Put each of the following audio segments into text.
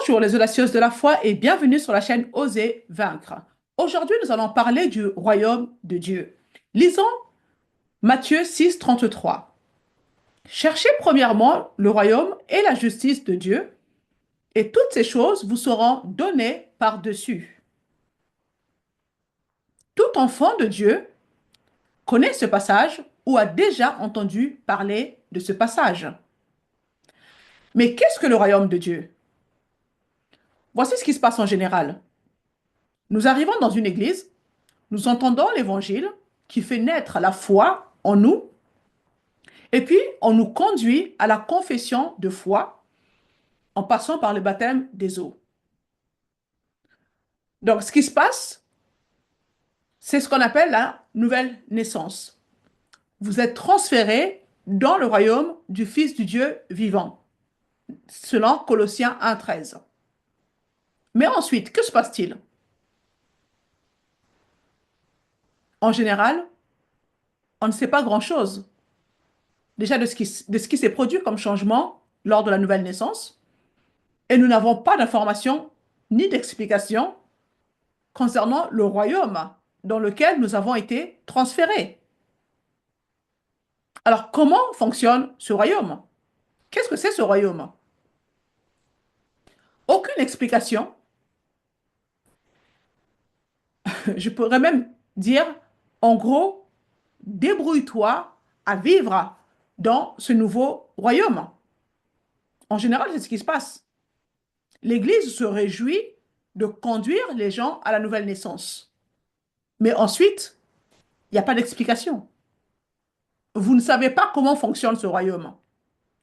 Bonjour les audacieuses de la foi et bienvenue sur la chaîne Oser vaincre. Aujourd'hui, nous allons parler du royaume de Dieu. Lisons Matthieu 6, 33. Cherchez premièrement le royaume et la justice de Dieu, et toutes ces choses vous seront données par-dessus. Tout enfant de Dieu connaît ce passage ou a déjà entendu parler de ce passage. Mais qu'est-ce que le royaume de Dieu? Voici ce qui se passe en général. Nous arrivons dans une église. Nous entendons l'évangile qui fait naître la foi en nous, et puis on nous conduit à la confession de foi en passant par le baptême des eaux. Donc, ce qui se passe, c'est ce qu'on appelle la nouvelle naissance. Vous êtes transféré dans le royaume du Fils du Dieu vivant, selon Colossiens 1,13. Mais ensuite, que se passe-t-il? En général, on ne sait pas grand-chose déjà de ce qui s'est produit comme changement lors de la nouvelle naissance. Et nous n'avons pas d'informations ni d'explications concernant le royaume dans lequel nous avons été transférés. Alors, comment fonctionne ce royaume? Qu'est-ce que c'est ce royaume? Aucune explication. Je pourrais même dire, en gros, débrouille-toi à vivre dans ce nouveau royaume. En général, c'est ce qui se passe. L'Église se réjouit de conduire les gens à la nouvelle naissance. Mais ensuite, il n'y a pas d'explication. Vous ne savez pas comment fonctionne ce royaume.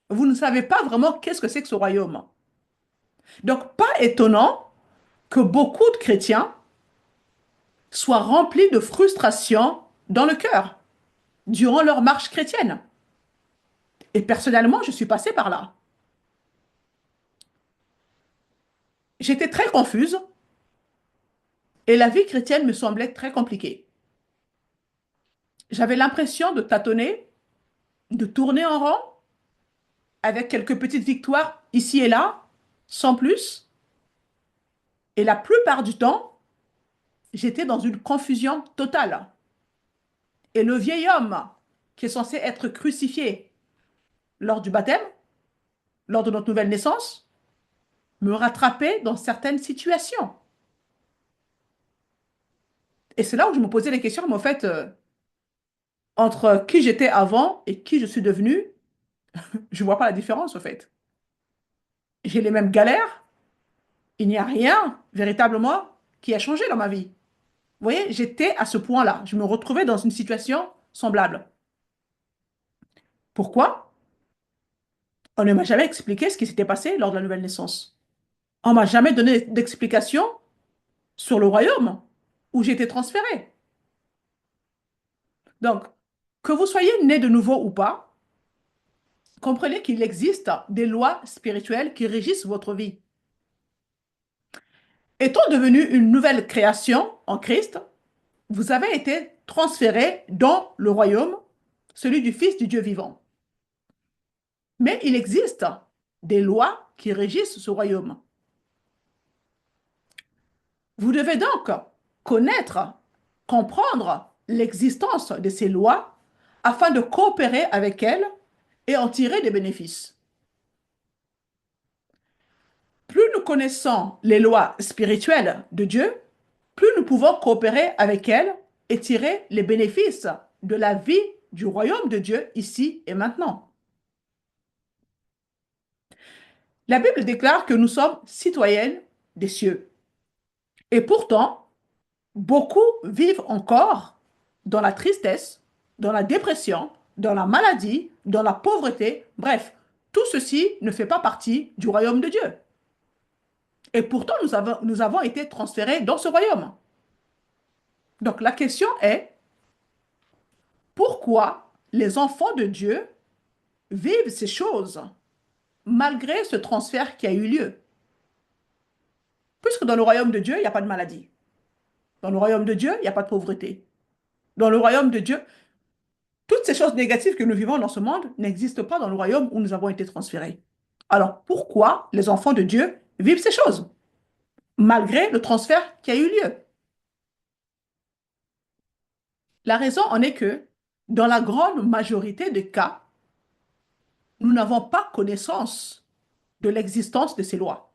Vous ne savez pas vraiment qu'est-ce que c'est que ce royaume. Donc, pas étonnant que beaucoup de chrétiens soient remplis de frustration dans le cœur durant leur marche chrétienne. Et personnellement, je suis passée par là. J'étais très confuse et la vie chrétienne me semblait très compliquée. J'avais l'impression de tâtonner, de tourner en rond avec quelques petites victoires ici et là, sans plus. Et la plupart du temps, j'étais dans une confusion totale. Et le vieil homme qui est censé être crucifié lors du baptême, lors de notre nouvelle naissance, me rattrapait dans certaines situations. Et c'est là où je me posais les questions, mais en fait, entre qui j'étais avant et qui je suis devenue, je ne vois pas la différence, en fait. J'ai les mêmes galères, il n'y a rien véritablement qui a changé dans ma vie. Vous voyez, j'étais à ce point-là. Je me retrouvais dans une situation semblable. Pourquoi? On ne m'a jamais expliqué ce qui s'était passé lors de la nouvelle naissance. On m'a jamais donné d'explication sur le royaume où j'ai été transféré. Donc, que vous soyez né de nouveau ou pas, comprenez qu'il existe des lois spirituelles qui régissent votre vie. Étant devenu une nouvelle création en Christ, vous avez été transféré dans le royaume, celui du Fils du Dieu vivant. Mais il existe des lois qui régissent ce royaume. Vous devez donc connaître, comprendre l'existence de ces lois afin de coopérer avec elles et en tirer des bénéfices. Plus nous connaissons les lois spirituelles de Dieu, plus nous pouvons coopérer avec elles et tirer les bénéfices de la vie du royaume de Dieu ici et maintenant. La Bible déclare que nous sommes citoyennes des cieux. Et pourtant, beaucoup vivent encore dans la tristesse, dans la dépression, dans la maladie, dans la pauvreté. Bref, tout ceci ne fait pas partie du royaume de Dieu. Et pourtant, nous avons été transférés dans ce royaume. Donc la question est, pourquoi les enfants de Dieu vivent ces choses malgré ce transfert qui a eu lieu? Puisque dans le royaume de Dieu, il n'y a pas de maladie. Dans le royaume de Dieu, il n'y a pas de pauvreté. Dans le royaume de Dieu, toutes ces choses négatives que nous vivons dans ce monde n'existent pas dans le royaume où nous avons été transférés. Alors pourquoi les enfants de Dieu vivre ces choses, malgré le transfert qui a eu lieu. La raison en est que, dans la grande majorité des cas, nous n'avons pas connaissance de l'existence de ces lois.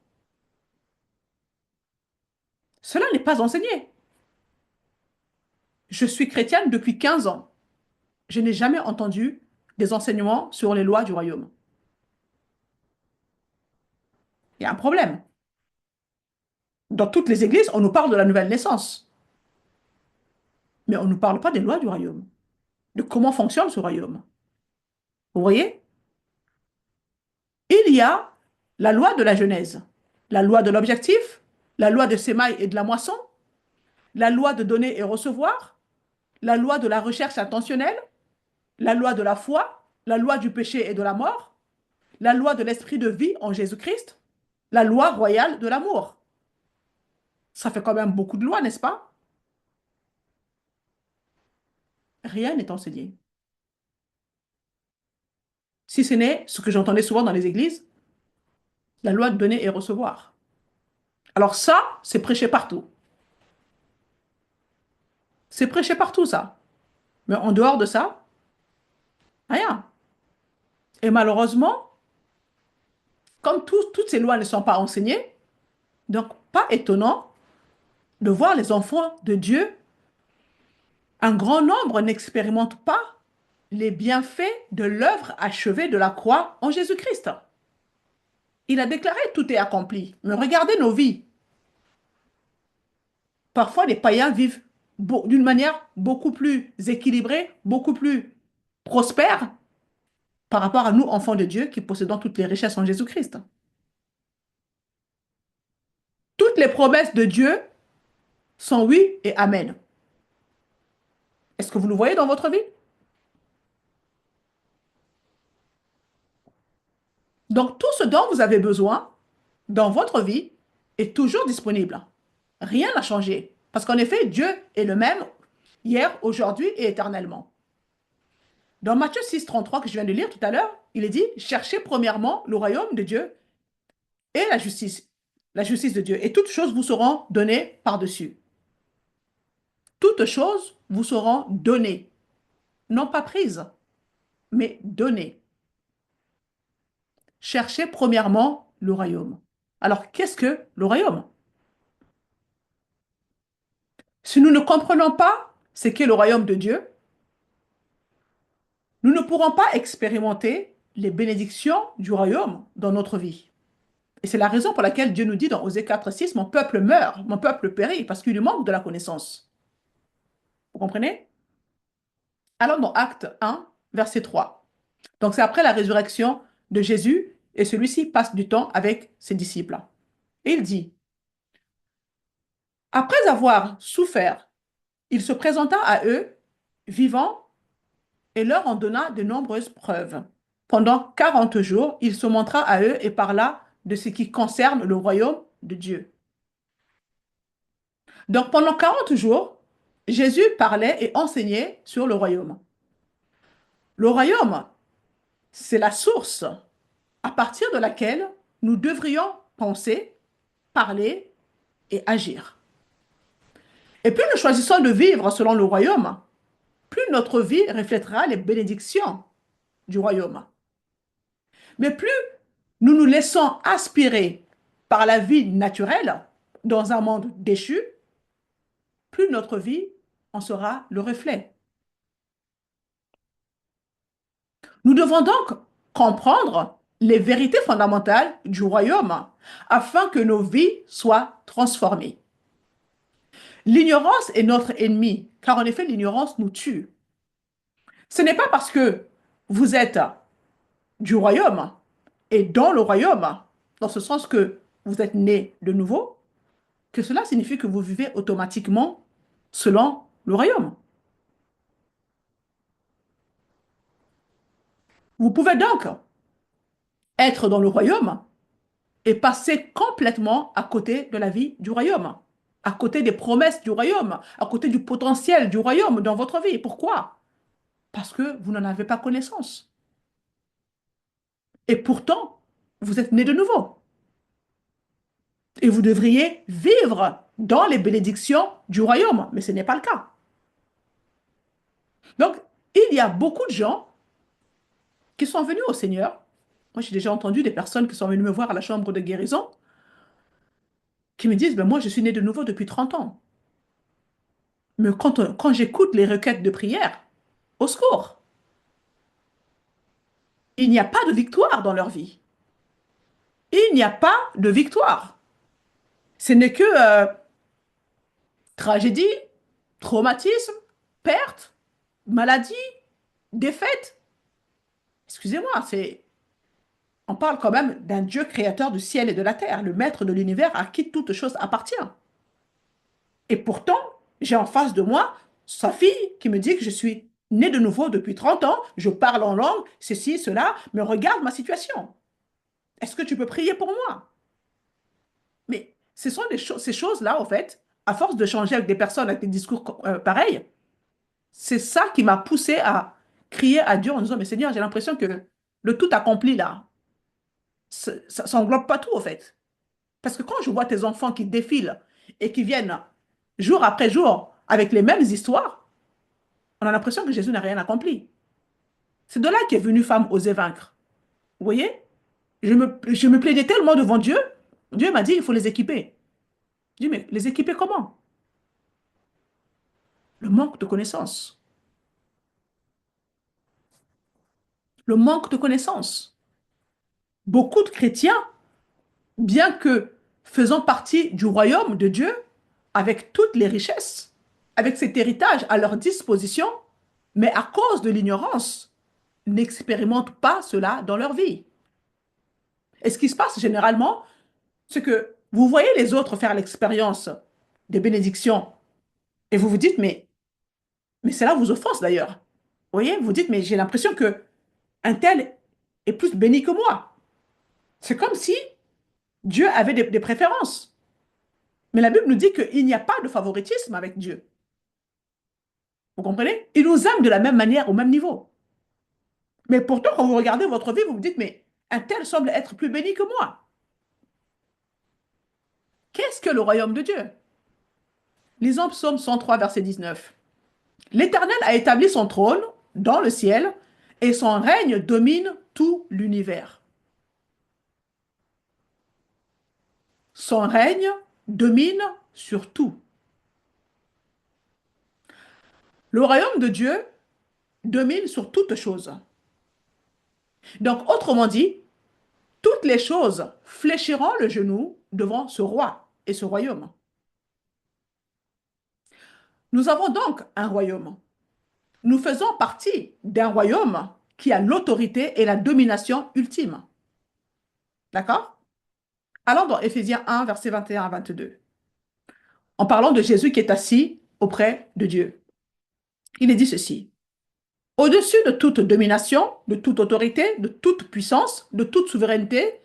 Cela n'est pas enseigné. Je suis chrétienne depuis 15 ans. Je n'ai jamais entendu des enseignements sur les lois du royaume. Il y a un problème. Dans toutes les églises, on nous parle de la nouvelle naissance, mais on ne nous parle pas des lois du royaume, de comment fonctionne ce royaume. Vous voyez? Il y a la loi de la Genèse, la loi de l'objectif, la loi de sémailles et de la moisson, la loi de donner et recevoir, la loi de la recherche intentionnelle, la loi de la foi, la loi du péché et de la mort, la loi de l'esprit de vie en Jésus-Christ, la loi royale de l'amour. Ça fait quand même beaucoup de lois, n'est-ce pas? Rien n'est enseigné. Si ce n'est ce que j'entendais souvent dans les églises, la loi de donner et recevoir. Alors ça, c'est prêché partout. C'est prêché partout, ça. Mais en dehors de ça, rien. Et malheureusement, comme toutes ces lois ne sont pas enseignées, donc pas étonnant de voir les enfants de Dieu, un grand nombre n'expérimentent pas les bienfaits de l'œuvre achevée de la croix en Jésus-Christ. Il a déclaré tout est accompli. Mais regardez nos vies. Parfois, les païens vivent d'une manière beaucoup plus équilibrée, beaucoup plus prospère par rapport à nous, enfants de Dieu, qui possédons toutes les richesses en Jésus-Christ. Toutes les promesses de Dieu sont oui et amen. Est-ce que vous le voyez dans votre vie? Donc, tout ce dont vous avez besoin dans votre vie est toujours disponible. Rien n'a changé. Parce qu'en effet, Dieu est le même hier, aujourd'hui et éternellement. Dans Matthieu 6, 33 que je viens de lire tout à l'heure, il est dit, cherchez premièrement le royaume de Dieu et la justice de Dieu, et toutes choses vous seront données par-dessus. Toutes choses vous seront données, non pas prises, mais données. Cherchez premièrement le royaume. Alors, qu'est-ce que le royaume? Si nous ne comprenons pas ce qu'est le royaume de Dieu, nous ne pourrons pas expérimenter les bénédictions du royaume dans notre vie. Et c'est la raison pour laquelle Dieu nous dit dans Osée 4, 6, mon peuple meurt, mon peuple périt, parce qu'il lui manque de la connaissance. Vous comprenez? Allons dans Acte 1, verset 3. Donc c'est après la résurrection de Jésus, et celui-ci passe du temps avec ses disciples. Et il dit, après avoir souffert, il se présenta à eux, vivant, et leur en donna de nombreuses preuves. Pendant 40 jours, il se montra à eux et parla de ce qui concerne le royaume de Dieu. Donc pendant 40 jours, Jésus parlait et enseignait sur le royaume. Le royaume, c'est la source à partir de laquelle nous devrions penser, parler et agir. Et plus nous choisissons de vivre selon le royaume, plus notre vie reflètera les bénédictions du royaume. Mais plus nous nous laissons aspirer par la vie naturelle dans un monde déchu, plus notre vie en sera le reflet. Nous devons donc comprendre les vérités fondamentales du royaume afin que nos vies soient transformées. L'ignorance est notre ennemi, car en effet, l'ignorance nous tue. Ce n'est pas parce que vous êtes du royaume et dans le royaume, dans ce sens que vous êtes né de nouveau, que cela signifie que vous vivez automatiquement selon le royaume. Vous pouvez donc être dans le royaume et passer complètement à côté de la vie du royaume, à côté des promesses du royaume, à côté du potentiel du royaume dans votre vie. Pourquoi? Parce que vous n'en avez pas connaissance. Et pourtant, vous êtes né de nouveau. et vous devriez vivre dans les bénédictions du royaume. Mais ce n'est pas le cas. Donc, il y a beaucoup de gens qui sont venus au Seigneur. Moi, j'ai déjà entendu des personnes qui sont venues me voir à la chambre de guérison qui me disent, ben, moi, je suis né de nouveau depuis 30 ans. Mais quand j'écoute les requêtes de prière, au secours, il n'y a pas de victoire dans leur vie. Il n'y a pas de victoire. Ce n'est que tragédie, traumatisme, perte, maladie, défaite. Excusez-moi, on parle quand même d'un Dieu créateur du ciel et de la terre, le maître de l'univers à qui toute chose appartient. Et pourtant, j'ai en face de moi sa fille qui me dit que je suis né de nouveau depuis 30 ans, je parle en langue, ceci, cela, mais regarde ma situation. Est-ce que tu peux prier pour moi? Mais ce sont ces choses-là, en fait, à force de changer avec des personnes avec des discours pareils, c'est ça qui m'a poussé à crier à Dieu en disant, mais Seigneur, j'ai l'impression que le tout accompli là, ça englobe pas tout, en fait. Parce que quand je vois tes enfants qui défilent et qui viennent jour après jour avec les mêmes histoires, on a l'impression que Jésus n'a rien accompli. C'est de là qu'est venue femme oser vaincre. Vous voyez? Je me plaignais tellement devant Dieu. Dieu m'a dit, il faut les équiper. Je dis, mais les équiper comment? Le manque de connaissances. Le manque de connaissances. Beaucoup de chrétiens, bien que faisant partie du royaume de Dieu, avec toutes les richesses, avec cet héritage à leur disposition, mais à cause de l'ignorance, n'expérimentent pas cela dans leur vie. Et ce qui se passe généralement, c'est que vous voyez les autres faire l'expérience des bénédictions et vous vous dites, mais cela vous offense d'ailleurs. Vous voyez, vous dites, mais j'ai l'impression que un tel est plus béni que moi. C'est comme si Dieu avait des préférences. Mais la Bible nous dit qu'il n'y a pas de favoritisme avec Dieu. Vous comprenez? Il nous aime de la même manière, au même niveau. Mais pourtant, quand vous regardez votre vie, vous vous dites, mais un tel semble être plus béni que moi. Qu'est-ce que le royaume de Dieu? Lisons Psaume 103, verset 19. L'Éternel a établi son trône dans le ciel et son règne domine tout l'univers. Son règne domine sur tout. Le royaume de Dieu domine sur toutes choses. Donc, autrement dit, toutes les choses fléchiront le genou devant ce roi et ce royaume. Nous avons donc un royaume. Nous faisons partie d'un royaume qui a l'autorité et la domination ultime. D'accord? Allons dans Éphésiens 1, versets 21 à 22. En parlant de Jésus qui est assis auprès de Dieu. Il est dit ceci. Au-dessus de toute domination, de toute autorité, de toute puissance, de toute souveraineté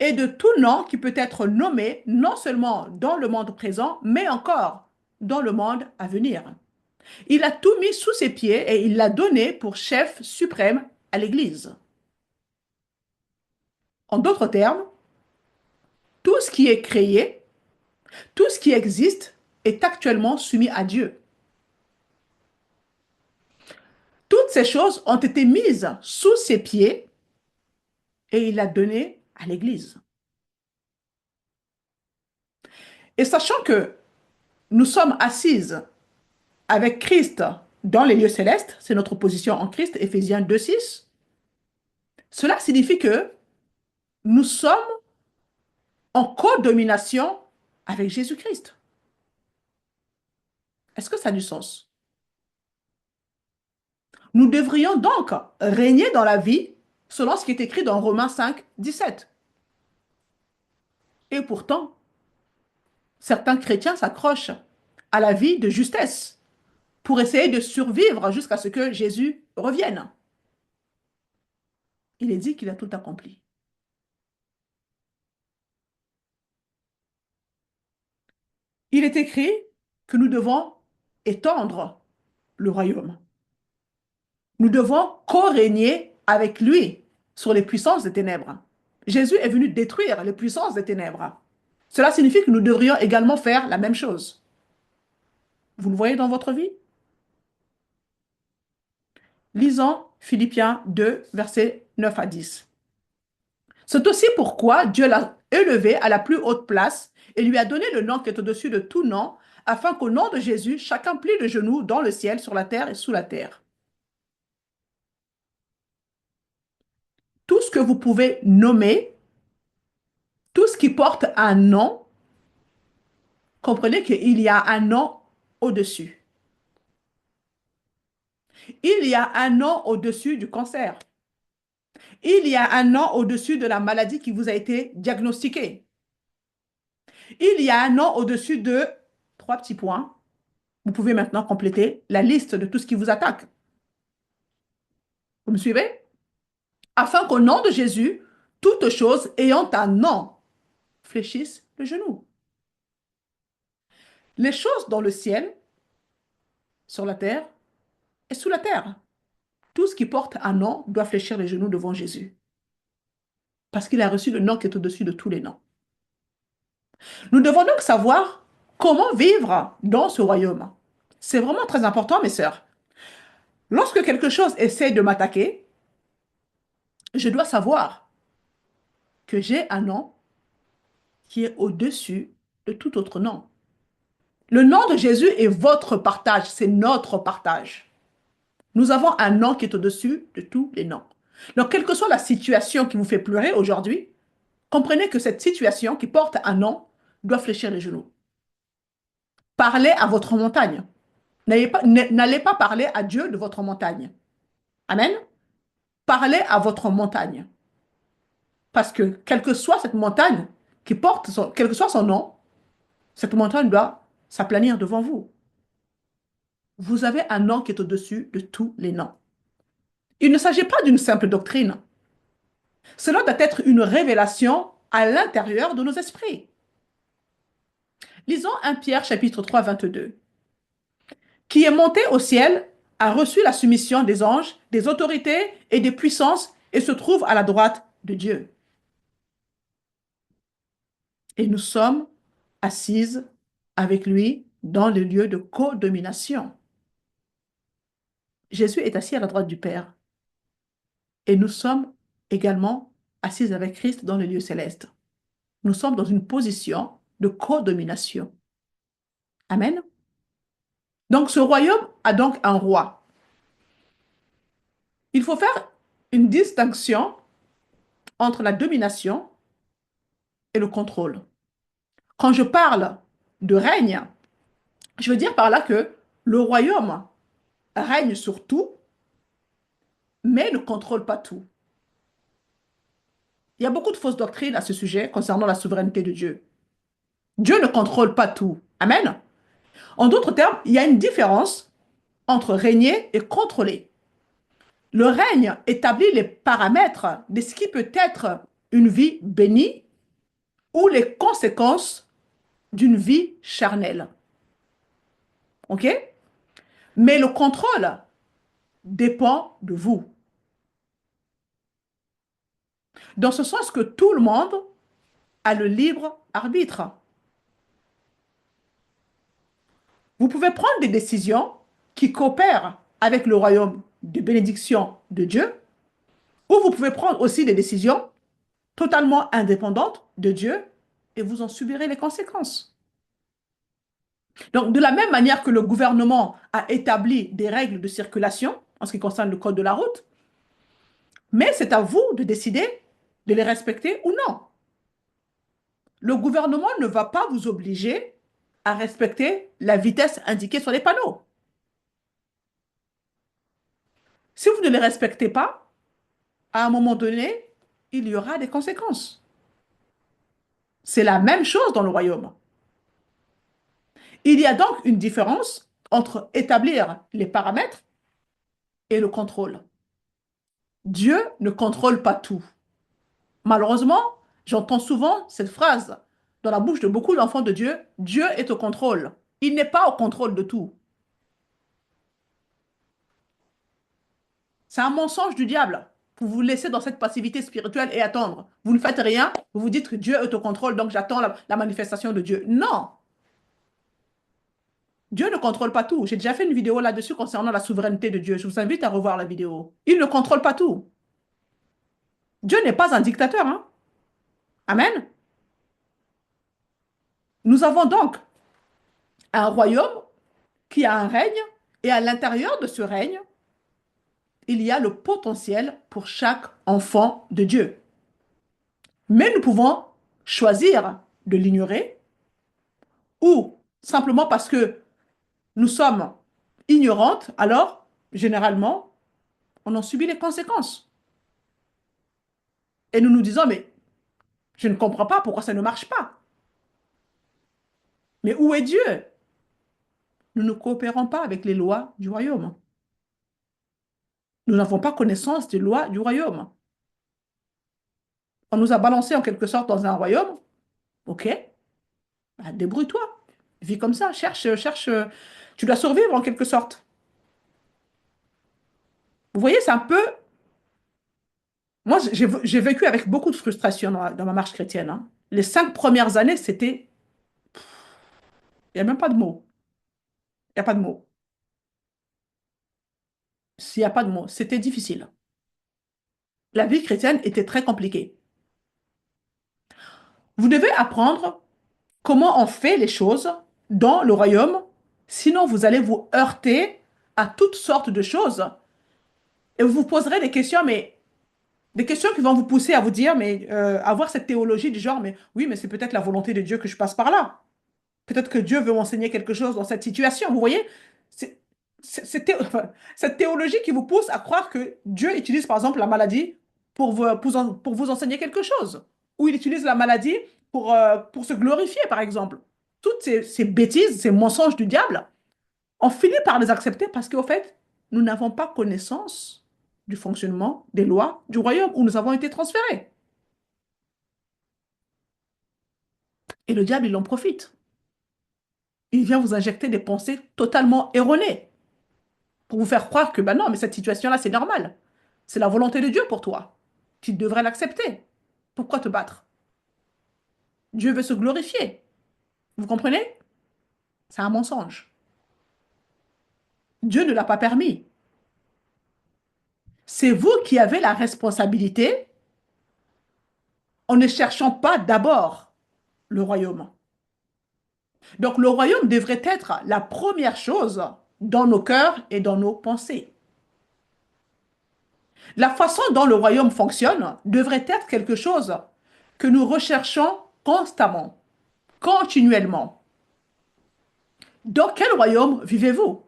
et de tout nom qui peut être nommé non seulement dans le monde présent, mais encore dans le monde à venir. Il a tout mis sous ses pieds et il l'a donné pour chef suprême à l'Église. En d'autres termes, tout ce qui est créé, tout ce qui existe est actuellement soumis à Dieu. Toutes ces choses ont été mises sous ses pieds et il l'a donné à l'Église. Et sachant que nous sommes assises avec Christ dans les lieux célestes, c'est notre position en Christ, Éphésiens 2,6, cela signifie que nous sommes en codomination avec Jésus-Christ. Est-ce que ça a du sens? Nous devrions donc régner dans la vie selon ce qui est écrit dans Romains 5, 17. Et pourtant, certains chrétiens s'accrochent à la vie de justesse pour essayer de survivre jusqu'à ce que Jésus revienne. Il est dit qu'il a tout accompli. Il est écrit que nous devons étendre le royaume. Nous devons co-régner avec lui sur les puissances des ténèbres. Jésus est venu détruire les puissances des ténèbres. Cela signifie que nous devrions également faire la même chose. Vous le voyez dans votre vie? Lisons Philippiens 2, versets 9 à 10. C'est aussi pourquoi Dieu l'a élevé à la plus haute place et lui a donné le nom qui est au-dessus de tout nom, afin qu'au nom de Jésus, chacun plie le genou dans le ciel, sur la terre et sous la terre. Tout ce que vous pouvez nommer, tout ce qui porte un nom, comprenez qu'il y a un nom au-dessus. Il y a un nom au-dessus du cancer. Il y a un nom au-dessus de la maladie qui vous a été diagnostiquée. Il y a un nom au-dessus de trois petits points. Vous pouvez maintenant compléter la liste de tout ce qui vous attaque. Vous me suivez? Afin qu'au nom de Jésus, toute chose ayant un nom fléchisse le genou. Les choses dans le ciel, sur la terre et sous la terre. Tout ce qui porte un nom doit fléchir les genoux devant Jésus. Parce qu'il a reçu le nom qui est au-dessus de tous les noms. Nous devons donc savoir comment vivre dans ce royaume. C'est vraiment très important, mes sœurs. Lorsque quelque chose essaie de m'attaquer, je dois savoir que j'ai un nom qui est au-dessus de tout autre nom. Le nom de Jésus est votre partage, c'est notre partage. Nous avons un nom qui est au-dessus de tous les noms. Donc, quelle que soit la situation qui vous fait pleurer aujourd'hui, comprenez que cette situation qui porte un nom doit fléchir les genoux. Parlez à votre montagne. N'allez pas parler à Dieu de votre montagne. Amen. Parlez à votre montagne. Parce que, quelle que soit cette montagne qui porte, quel que soit son nom, cette montagne doit s'aplanir devant vous. Vous avez un nom qui est au-dessus de tous les noms. Il ne s'agit pas d'une simple doctrine. Cela doit être une révélation à l'intérieur de nos esprits. Lisons 1 Pierre chapitre 3, 22. Qui est monté au ciel, a reçu la soumission des anges, des autorités et des puissances et se trouve à la droite de Dieu. Et nous sommes assises avec lui dans le lieu de codomination. Jésus est assis à la droite du Père. Et nous sommes également assises avec Christ dans le lieu céleste. Nous sommes dans une position de codomination. Amen. Donc ce royaume a donc un roi. Il faut faire une distinction entre la domination et le contrôle. Quand je parle de règne, je veux dire par là que le royaume règne sur tout, mais ne contrôle pas tout. Il y a beaucoup de fausses doctrines à ce sujet concernant la souveraineté de Dieu. Dieu ne contrôle pas tout. Amen. En d'autres termes, il y a une différence entre régner et contrôler. Le règne établit les paramètres de ce qui peut être une vie bénie ou les conséquences d'une vie charnelle. OK? Mais le contrôle dépend de vous. Dans ce sens que tout le monde a le libre arbitre. Vous pouvez prendre des décisions qui coopèrent avec le royaume de bénédiction de Dieu, ou vous pouvez prendre aussi des décisions totalement indépendantes de Dieu et vous en subirez les conséquences. Donc, de la même manière que le gouvernement a établi des règles de circulation en ce qui concerne le code de la route, mais c'est à vous de décider de les respecter ou non. Le gouvernement ne va pas vous obliger à respecter la vitesse indiquée sur les panneaux. Si vous ne les respectez pas, à un moment donné, il y aura des conséquences. C'est la même chose dans le royaume. Il y a donc une différence entre établir les paramètres et le contrôle. Dieu ne contrôle pas tout. Malheureusement, j'entends souvent cette phrase dans la bouche de beaucoup d'enfants de Dieu, Dieu est au contrôle. Il n'est pas au contrôle de tout. C'est un mensonge du diable. Vous vous laissez dans cette passivité spirituelle et attendre. Vous ne faites rien, vous vous dites que Dieu est au contrôle, donc j'attends la manifestation de Dieu. Non, Dieu ne contrôle pas tout. J'ai déjà fait une vidéo là-dessus concernant la souveraineté de Dieu. Je vous invite à revoir la vidéo. Il ne contrôle pas tout. Dieu n'est pas un dictateur, hein. Amen. Nous avons donc un royaume qui a un règne, et à l'intérieur de ce règne, il y a le potentiel pour chaque enfant de Dieu. Mais nous pouvons choisir de l'ignorer ou simplement parce que nous sommes ignorantes, alors généralement, on en subit les conséquences. Et nous nous disons, mais je ne comprends pas pourquoi ça ne marche pas. Mais où est Dieu? Nous ne coopérons pas avec les lois du royaume. Nous n'avons pas connaissance des lois du royaume. On nous a balancés en quelque sorte dans un royaume. OK, bah, débrouille-toi. Vis comme ça, cherche. Tu dois survivre en quelque sorte. Vous voyez, c'est un peu. Moi, j'ai vécu avec beaucoup de frustration dans ma marche chrétienne, hein. Les 5 premières années, c'était. Il n'y a même pas de mots. Il n'y a pas de mots. S'il n'y a pas de mots, c'était difficile. La vie chrétienne était très compliquée. Vous devez apprendre comment on fait les choses dans le royaume, sinon vous allez vous heurter à toutes sortes de choses et vous vous poserez des questions, mais des questions qui vont vous pousser à vous dire, mais avoir cette théologie du genre, mais oui, mais c'est peut-être la volonté de Dieu que je passe par là. Peut-être que Dieu veut m'enseigner quelque chose dans cette situation. Vous voyez, c'est enfin, cette théologie qui vous pousse à croire que Dieu utilise par exemple la maladie pour vous enseigner quelque chose. Ou il utilise la maladie pour se glorifier, par exemple. Toutes ces bêtises, ces mensonges du diable, on finit par les accepter parce qu'au fait, nous n'avons pas connaissance du fonctionnement des lois du royaume où nous avons été transférés. Et le diable, il en profite. Il vient vous injecter des pensées totalement erronées pour vous faire croire que, ben non, mais cette situation-là, c'est normal. C'est la volonté de Dieu pour toi. Tu devrais l'accepter. Pourquoi te battre? Dieu veut se glorifier. Vous comprenez? C'est un mensonge. Dieu ne l'a pas permis. C'est vous qui avez la responsabilité en ne cherchant pas d'abord le royaume. Donc le royaume devrait être la première chose dans nos cœurs et dans nos pensées. La façon dont le royaume fonctionne devrait être quelque chose que nous recherchons constamment, continuellement. Dans quel royaume vivez-vous?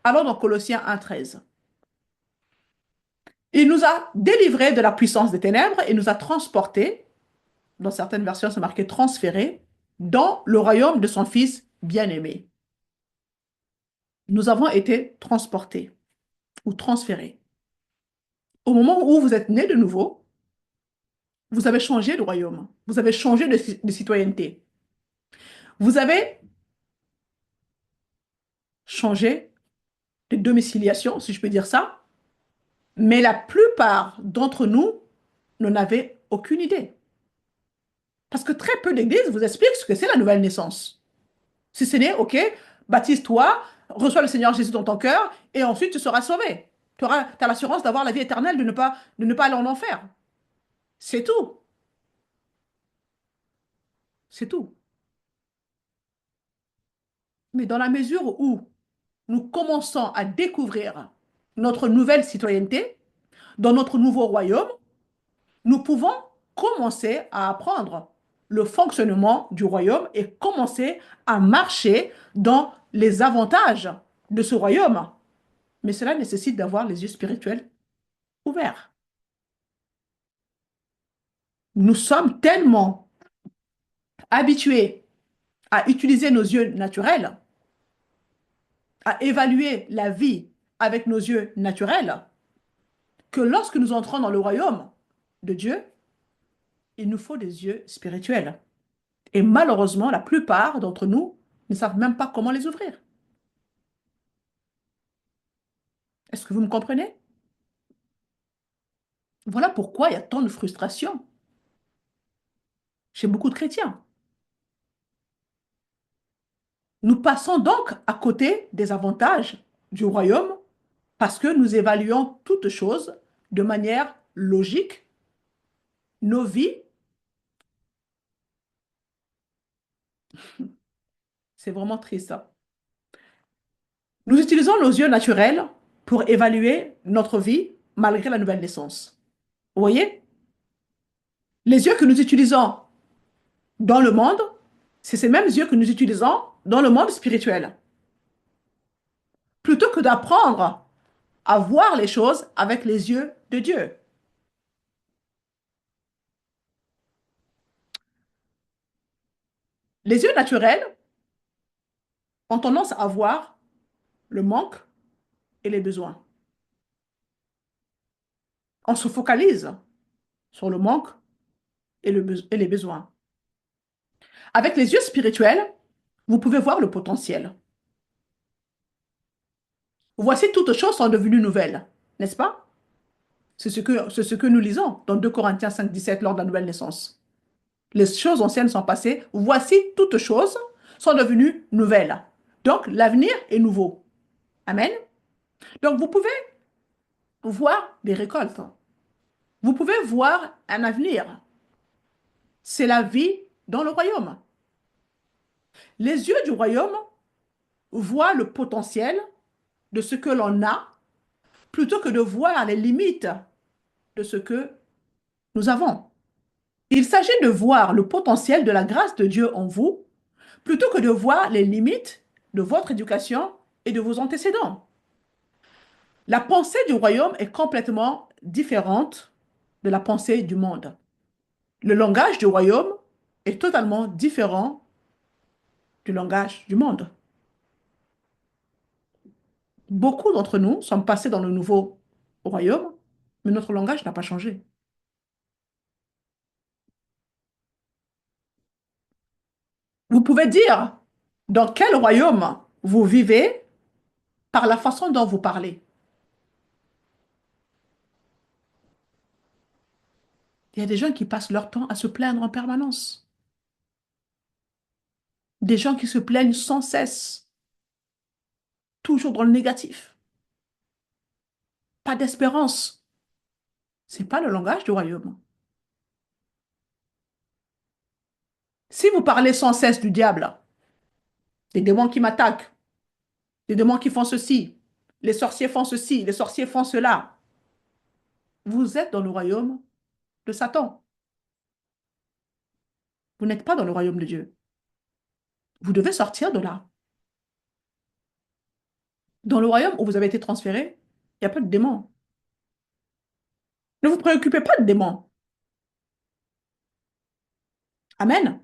Allons dans Colossiens 1,13. Il nous a délivrés de la puissance des ténèbres et nous a transportés, dans certaines versions c'est marqué transférés, dans le royaume de son Fils bien-aimé. Nous avons été transportés ou transférés. Au moment où vous êtes né de nouveau, vous avez changé de royaume, vous avez changé de citoyenneté, vous avez changé de domiciliation, si je peux dire ça, mais la plupart d'entre nous n'en avaient aucune idée. Parce que très peu d'églises vous expliquent ce que c'est la nouvelle naissance. Si ce n'est, OK, baptise-toi, reçois le Seigneur Jésus dans ton cœur, et ensuite tu seras sauvé. Tu as l'assurance d'avoir la vie éternelle, de ne pas aller en enfer. C'est tout. C'est tout. Mais dans la mesure où nous commençons à découvrir notre nouvelle citoyenneté, dans notre nouveau royaume, nous pouvons commencer à apprendre le fonctionnement du royaume et commencer à marcher dans les avantages de ce royaume. Mais cela nécessite d'avoir les yeux spirituels ouverts. Nous sommes tellement habitués à utiliser nos yeux naturels, à évaluer la vie avec nos yeux naturels, que lorsque nous entrons dans le royaume de Dieu, il nous faut des yeux spirituels. Et malheureusement, la plupart d'entre nous ne savent même pas comment les ouvrir. Est-ce que vous me comprenez? Voilà pourquoi il y a tant de frustration chez beaucoup de chrétiens. Nous passons donc à côté des avantages du royaume parce que nous évaluons toutes choses de manière logique. Nos vies, c'est vraiment triste, ça. Nous utilisons nos yeux naturels pour évaluer notre vie malgré la nouvelle naissance. Vous voyez? Les yeux que nous utilisons dans le monde, c'est ces mêmes yeux que nous utilisons dans le monde spirituel. Plutôt que d'apprendre à voir les choses avec les yeux de Dieu. Les yeux naturels ont tendance à voir le manque et les besoins. On se focalise sur le manque et les besoins. Avec les yeux spirituels, vous pouvez voir le potentiel. Voici toutes choses sont devenues nouvelles, n'est-ce pas? C'est ce que nous lisons dans 2 Corinthiens 5, 17 lors de la nouvelle naissance. Les choses anciennes sont passées. Voici toutes choses sont devenues nouvelles. Donc, l'avenir est nouveau. Amen. Donc, vous pouvez voir des récoltes. Vous pouvez voir un avenir. C'est la vie dans le royaume. Les yeux du royaume voient le potentiel de ce que l'on a plutôt que de voir les limites de ce que nous avons. Il s'agit de voir le potentiel de la grâce de Dieu en vous plutôt que de voir les limites de votre éducation et de vos antécédents. La pensée du royaume est complètement différente de la pensée du monde. Le langage du royaume est totalement différent du langage du monde. Beaucoup d'entre nous sommes passés dans le nouveau royaume, mais notre langage n'a pas changé. Vous pouvez dire dans quel royaume vous vivez par la façon dont vous parlez. Il y a des gens qui passent leur temps à se plaindre en permanence. Des gens qui se plaignent sans cesse, toujours dans le négatif. Pas d'espérance. Ce n'est pas le langage du royaume. Si vous parlez sans cesse du diable, des démons qui m'attaquent, des démons qui font ceci, les sorciers font ceci, les sorciers font cela, vous êtes dans le royaume de Satan. Vous n'êtes pas dans le royaume de Dieu. Vous devez sortir de là. Dans le royaume où vous avez été transféré, il n'y a pas de démons. Ne vous préoccupez pas de démons. Amen.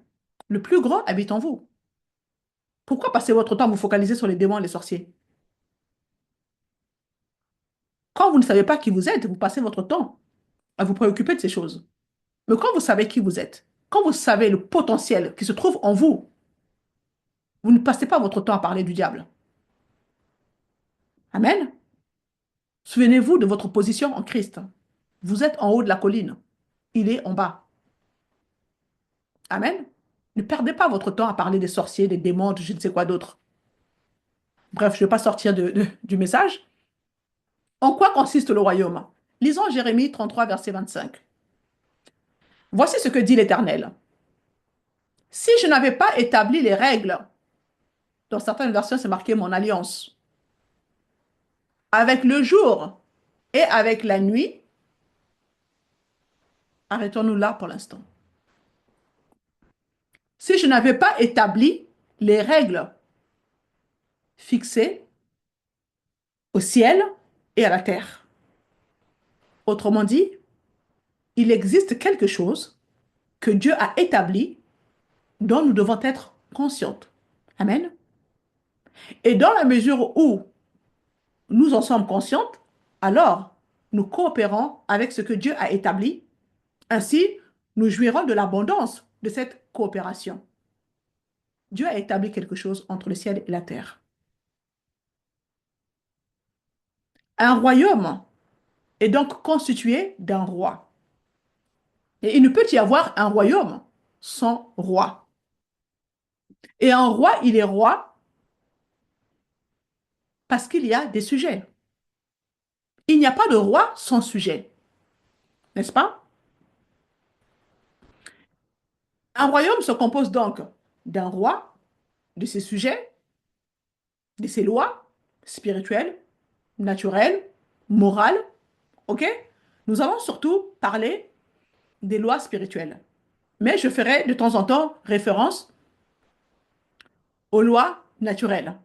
Le plus grand habite en vous. Pourquoi passer votre temps à vous focaliser sur les démons et les sorciers? Quand vous ne savez pas qui vous êtes, vous passez votre temps à vous préoccuper de ces choses. Mais quand vous savez qui vous êtes, quand vous savez le potentiel qui se trouve en vous, vous ne passez pas votre temps à parler du diable. Amen. Souvenez-vous de votre position en Christ. Vous êtes en haut de la colline. Il est en bas. Amen. Ne perdez pas votre temps à parler des sorciers, des démons, de je ne sais quoi d'autre. Bref, je ne vais pas sortir du message. En quoi consiste le royaume? Lisons Jérémie 33, verset 25. Voici ce que dit l'Éternel. Si je n'avais pas établi les règles, dans certaines versions, c'est marqué mon alliance, avec le jour et avec la nuit, arrêtons-nous là pour l'instant. Si je n'avais pas établi les règles fixées au ciel et à la terre, autrement dit, il existe quelque chose que Dieu a établi dont nous devons être conscientes. Amen. Et dans la mesure où nous en sommes conscientes, alors nous coopérons avec ce que Dieu a établi. Ainsi, nous jouirons de l'abondance de cette coopération. Dieu a établi quelque chose entre le ciel et la terre. Un royaume est donc constitué d'un roi. Et il ne peut y avoir un royaume sans roi. Et un roi, il est roi parce qu'il y a des sujets. Il n'y a pas de roi sans sujet, n'est-ce pas? Un royaume se compose donc d'un roi, de ses sujets, de ses lois spirituelles, naturelles, morales, ok? Nous allons surtout parler des lois spirituelles. Mais je ferai de temps en temps référence aux lois naturelles.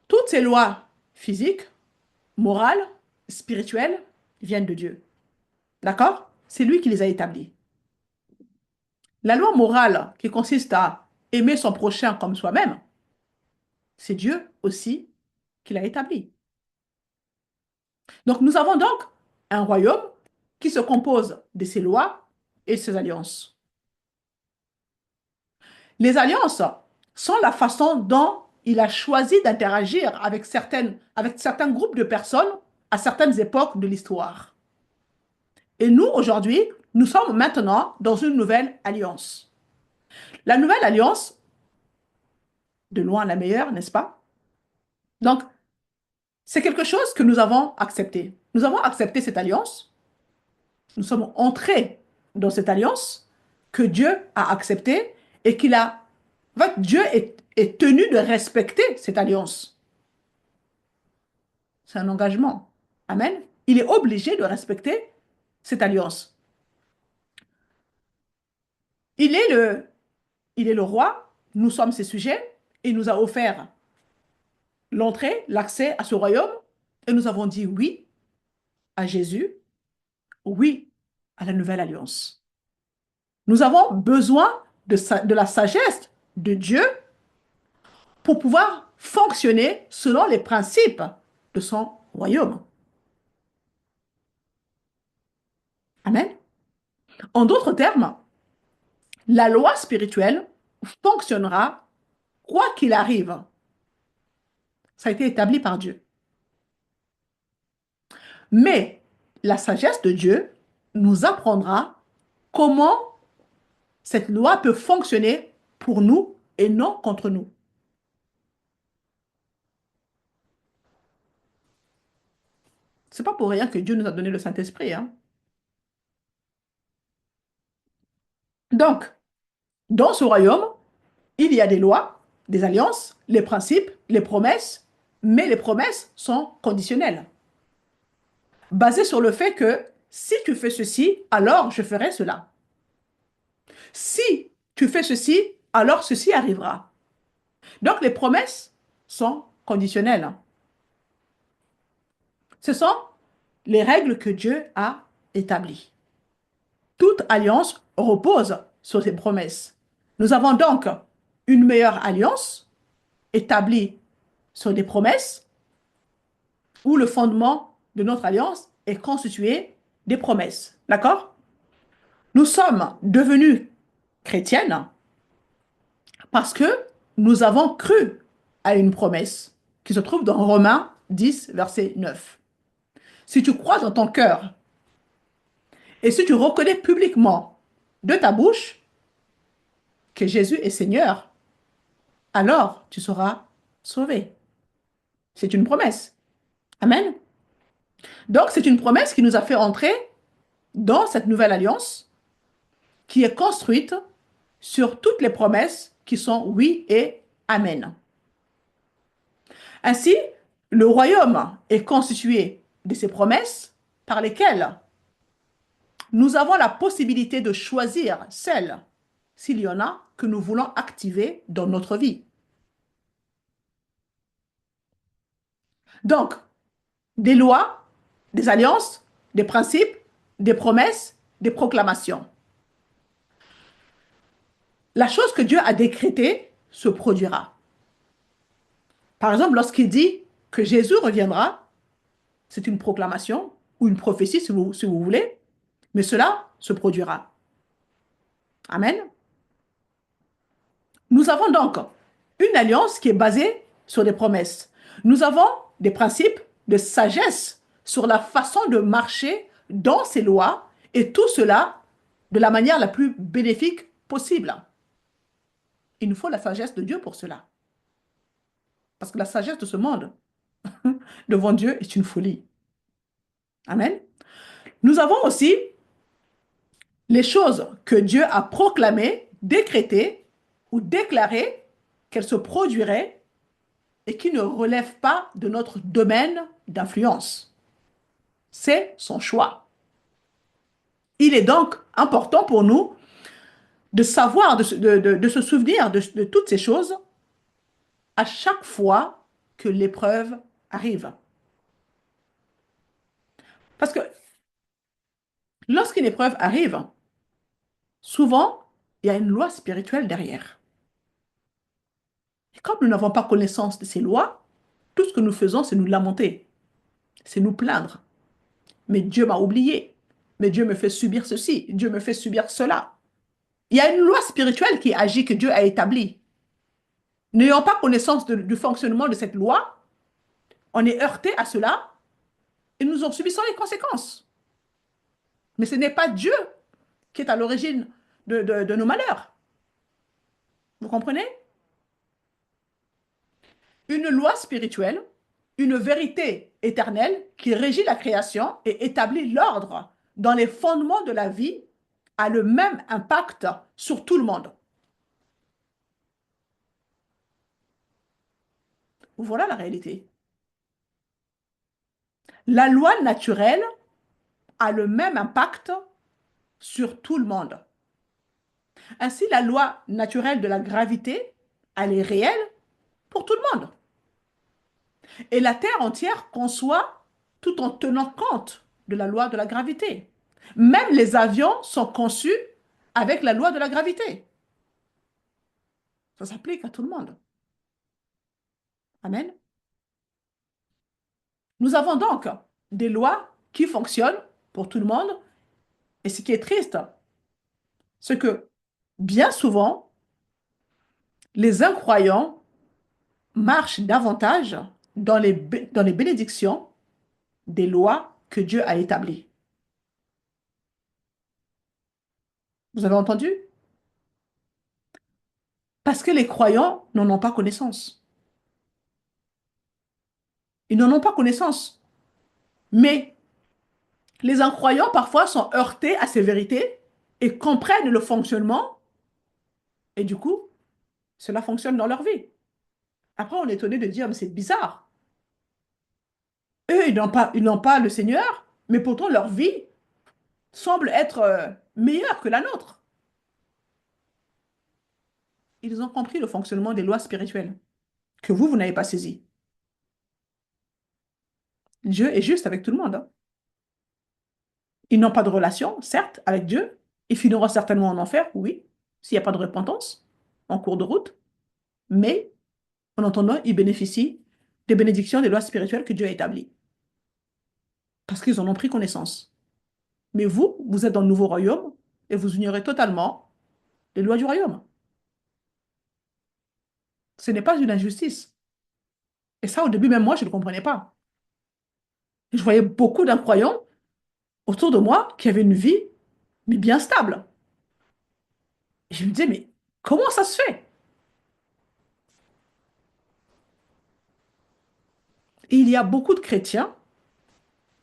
Toutes ces lois physiques, morales, spirituelles viennent de Dieu. D'accord? C'est lui qui les a établies. La loi morale qui consiste à aimer son prochain comme soi-même, c'est Dieu aussi qui l'a établie. Donc nous avons donc un royaume qui se compose de ses lois et de ses alliances. Les alliances sont la façon dont il a choisi d'interagir avec certains groupes de personnes à certaines époques de l'histoire. Et nous, aujourd'hui, nous sommes maintenant dans une nouvelle alliance. La nouvelle alliance, de loin la meilleure, n'est-ce pas? Donc, c'est quelque chose que nous avons accepté. Nous avons accepté cette alliance. Nous sommes entrés dans cette alliance que Dieu a acceptée et qu'il a... En fait, Dieu est tenu de respecter cette alliance. C'est un engagement. Amen. Il est obligé de respecter cette alliance. Il est le, il est le roi, nous sommes ses sujets, il nous a offert l'entrée, l'accès à ce royaume, et nous avons dit oui à Jésus, oui à la nouvelle alliance. Nous avons besoin de la sagesse de Dieu pour pouvoir fonctionner selon les principes de son royaume. Amen. En d'autres termes, la loi spirituelle fonctionnera quoi qu'il arrive. Ça a été établi par Dieu. Mais la sagesse de Dieu nous apprendra comment cette loi peut fonctionner pour nous et non contre nous. C'est pas pour rien que Dieu nous a donné le Saint-Esprit, hein. Donc, dans ce royaume, il y a des lois, des alliances, les principes, les promesses, mais les promesses sont conditionnelles, basées sur le fait que si tu fais ceci, alors je ferai cela. Si tu fais ceci, alors ceci arrivera. Donc les promesses sont conditionnelles. Ce sont les règles que Dieu a établies. Toute alliance repose sur ces promesses. Nous avons donc une meilleure alliance établie sur des promesses où le fondement de notre alliance est constitué des promesses. D'accord? Nous sommes devenus chrétiennes parce que nous avons cru à une promesse qui se trouve dans Romains 10, verset 9. Si tu crois dans ton cœur et si tu reconnais publiquement de ta bouche que Jésus est Seigneur, alors tu seras sauvé. C'est une promesse. Amen. Donc, c'est une promesse qui nous a fait entrer dans cette nouvelle alliance qui est construite sur toutes les promesses qui sont oui et amen. Ainsi, le royaume est constitué de ces promesses par lesquelles nous avons la possibilité de choisir celles, s'il y en a, que nous voulons activer dans notre vie. Donc, des lois, des alliances, des principes, des promesses, des proclamations. La chose que Dieu a décrétée se produira. Par exemple, lorsqu'il dit que Jésus reviendra, c'est une proclamation ou une prophétie, si vous voulez, mais cela se produira. Amen. Nous avons donc une alliance qui est basée sur des promesses. Nous avons des principes de sagesse sur la façon de marcher dans ces lois et tout cela de la manière la plus bénéfique possible. Il nous faut la sagesse de Dieu pour cela. Parce que la sagesse de ce monde devant Dieu est une folie. Amen. Nous avons aussi les choses que Dieu a proclamées, décrétées ou déclarées qu'elles se produiraient et qui ne relèvent pas de notre domaine d'influence. C'est son choix. Il est donc important pour nous de savoir, de se souvenir de toutes ces choses à chaque fois que l'épreuve arrive. Parce que lorsqu'une épreuve arrive, souvent, il y a une loi spirituelle derrière. Et comme nous n'avons pas connaissance de ces lois, tout ce que nous faisons, c'est nous lamenter, c'est nous plaindre. Mais Dieu m'a oublié. Mais Dieu me fait subir ceci, Dieu me fait subir cela. Il y a une loi spirituelle qui agit, que Dieu a établie. N'ayant pas connaissance du fonctionnement de cette loi, on est heurté à cela et nous en subissons les conséquences. Mais ce n'est pas Dieu qui est à l'origine de nos malheurs. Vous comprenez? Une loi spirituelle, une vérité éternelle qui régit la création et établit l'ordre dans les fondements de la vie a le même impact sur tout le monde. Voilà la réalité. La loi naturelle a le même impact sur tout le monde. Ainsi, la loi naturelle de la gravité, elle est réelle pour tout le monde. Et la Terre entière conçoit tout en tenant compte de la loi de la gravité. Même les avions sont conçus avec la loi de la gravité. Ça s'applique à tout le monde. Amen. Nous avons donc des lois qui fonctionnent pour tout le monde. Et ce qui est triste, c'est que bien souvent, les incroyants marchent davantage dans les bénédictions des lois que Dieu a établies. Vous avez entendu? Parce que les croyants n'en ont pas connaissance. Ils n'en ont pas connaissance. Mais les incroyants, parfois, sont heurtés à ces vérités et comprennent le fonctionnement. Et du coup, cela fonctionne dans leur vie. Après, on est étonné de dire, mais c'est bizarre. Eux, ils n'ont pas le Seigneur, mais pourtant leur vie semble être meilleure que la nôtre. Ils ont compris le fonctionnement des lois spirituelles que vous n'avez pas saisi. Dieu est juste avec tout le monde, hein. Ils n'ont pas de relation, certes, avec Dieu. Ils finiront certainement en enfer, oui, s'il n'y a pas de repentance en cours de route. Mais, en entendant, ils bénéficient des bénédictions des lois spirituelles que Dieu a établies. Parce qu'ils en ont pris connaissance. Mais vous, vous êtes dans le nouveau royaume et vous ignorez totalement les lois du royaume. Ce n'est pas une injustice. Et ça, au début, même moi, je ne comprenais pas. Je voyais beaucoup d'incroyants autour de moi qui avaient une vie, mais bien stable. Et je me disais, mais comment ça se fait? Et il y a beaucoup de chrétiens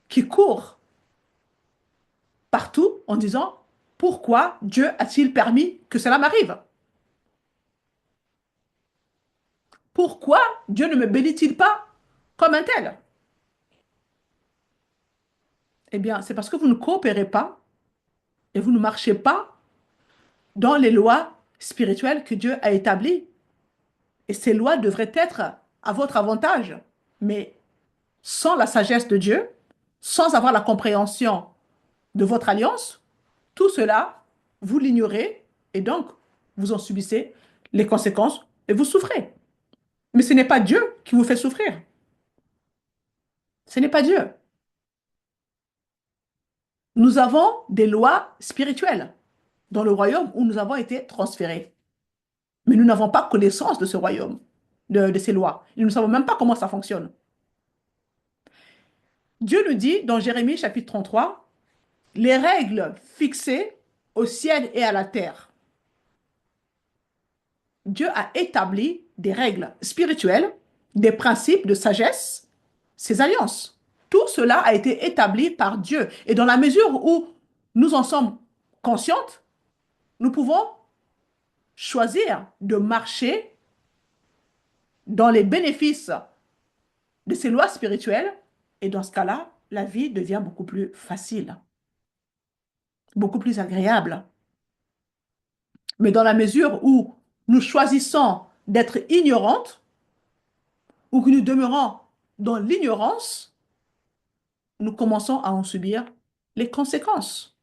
qui courent partout en disant, pourquoi Dieu a-t-il permis que cela m'arrive? Pourquoi Dieu ne me bénit-il pas comme un tel? Eh bien, c'est parce que vous ne coopérez pas et vous ne marchez pas dans les lois spirituelles que Dieu a établies. Et ces lois devraient être à votre avantage. Mais sans la sagesse de Dieu, sans avoir la compréhension de votre alliance, tout cela, vous l'ignorez et donc vous en subissez les conséquences et vous souffrez. Mais ce n'est pas Dieu qui vous fait souffrir. Ce n'est pas Dieu. Nous avons des lois spirituelles dans le royaume où nous avons été transférés. Mais nous n'avons pas connaissance de ce royaume, de ces lois. Et nous ne savons même pas comment ça fonctionne. Dieu nous dit dans Jérémie chapitre 33, les règles fixées au ciel et à la terre. Dieu a établi des règles spirituelles, des principes de sagesse, ses alliances. Tout cela a été établi par Dieu. Et dans la mesure où nous en sommes conscientes, nous pouvons choisir de marcher dans les bénéfices de ces lois spirituelles. Et dans ce cas-là, la vie devient beaucoup plus facile, beaucoup plus agréable. Mais dans la mesure où nous choisissons d'être ignorantes ou que nous demeurons dans l'ignorance, nous commençons à en subir les conséquences.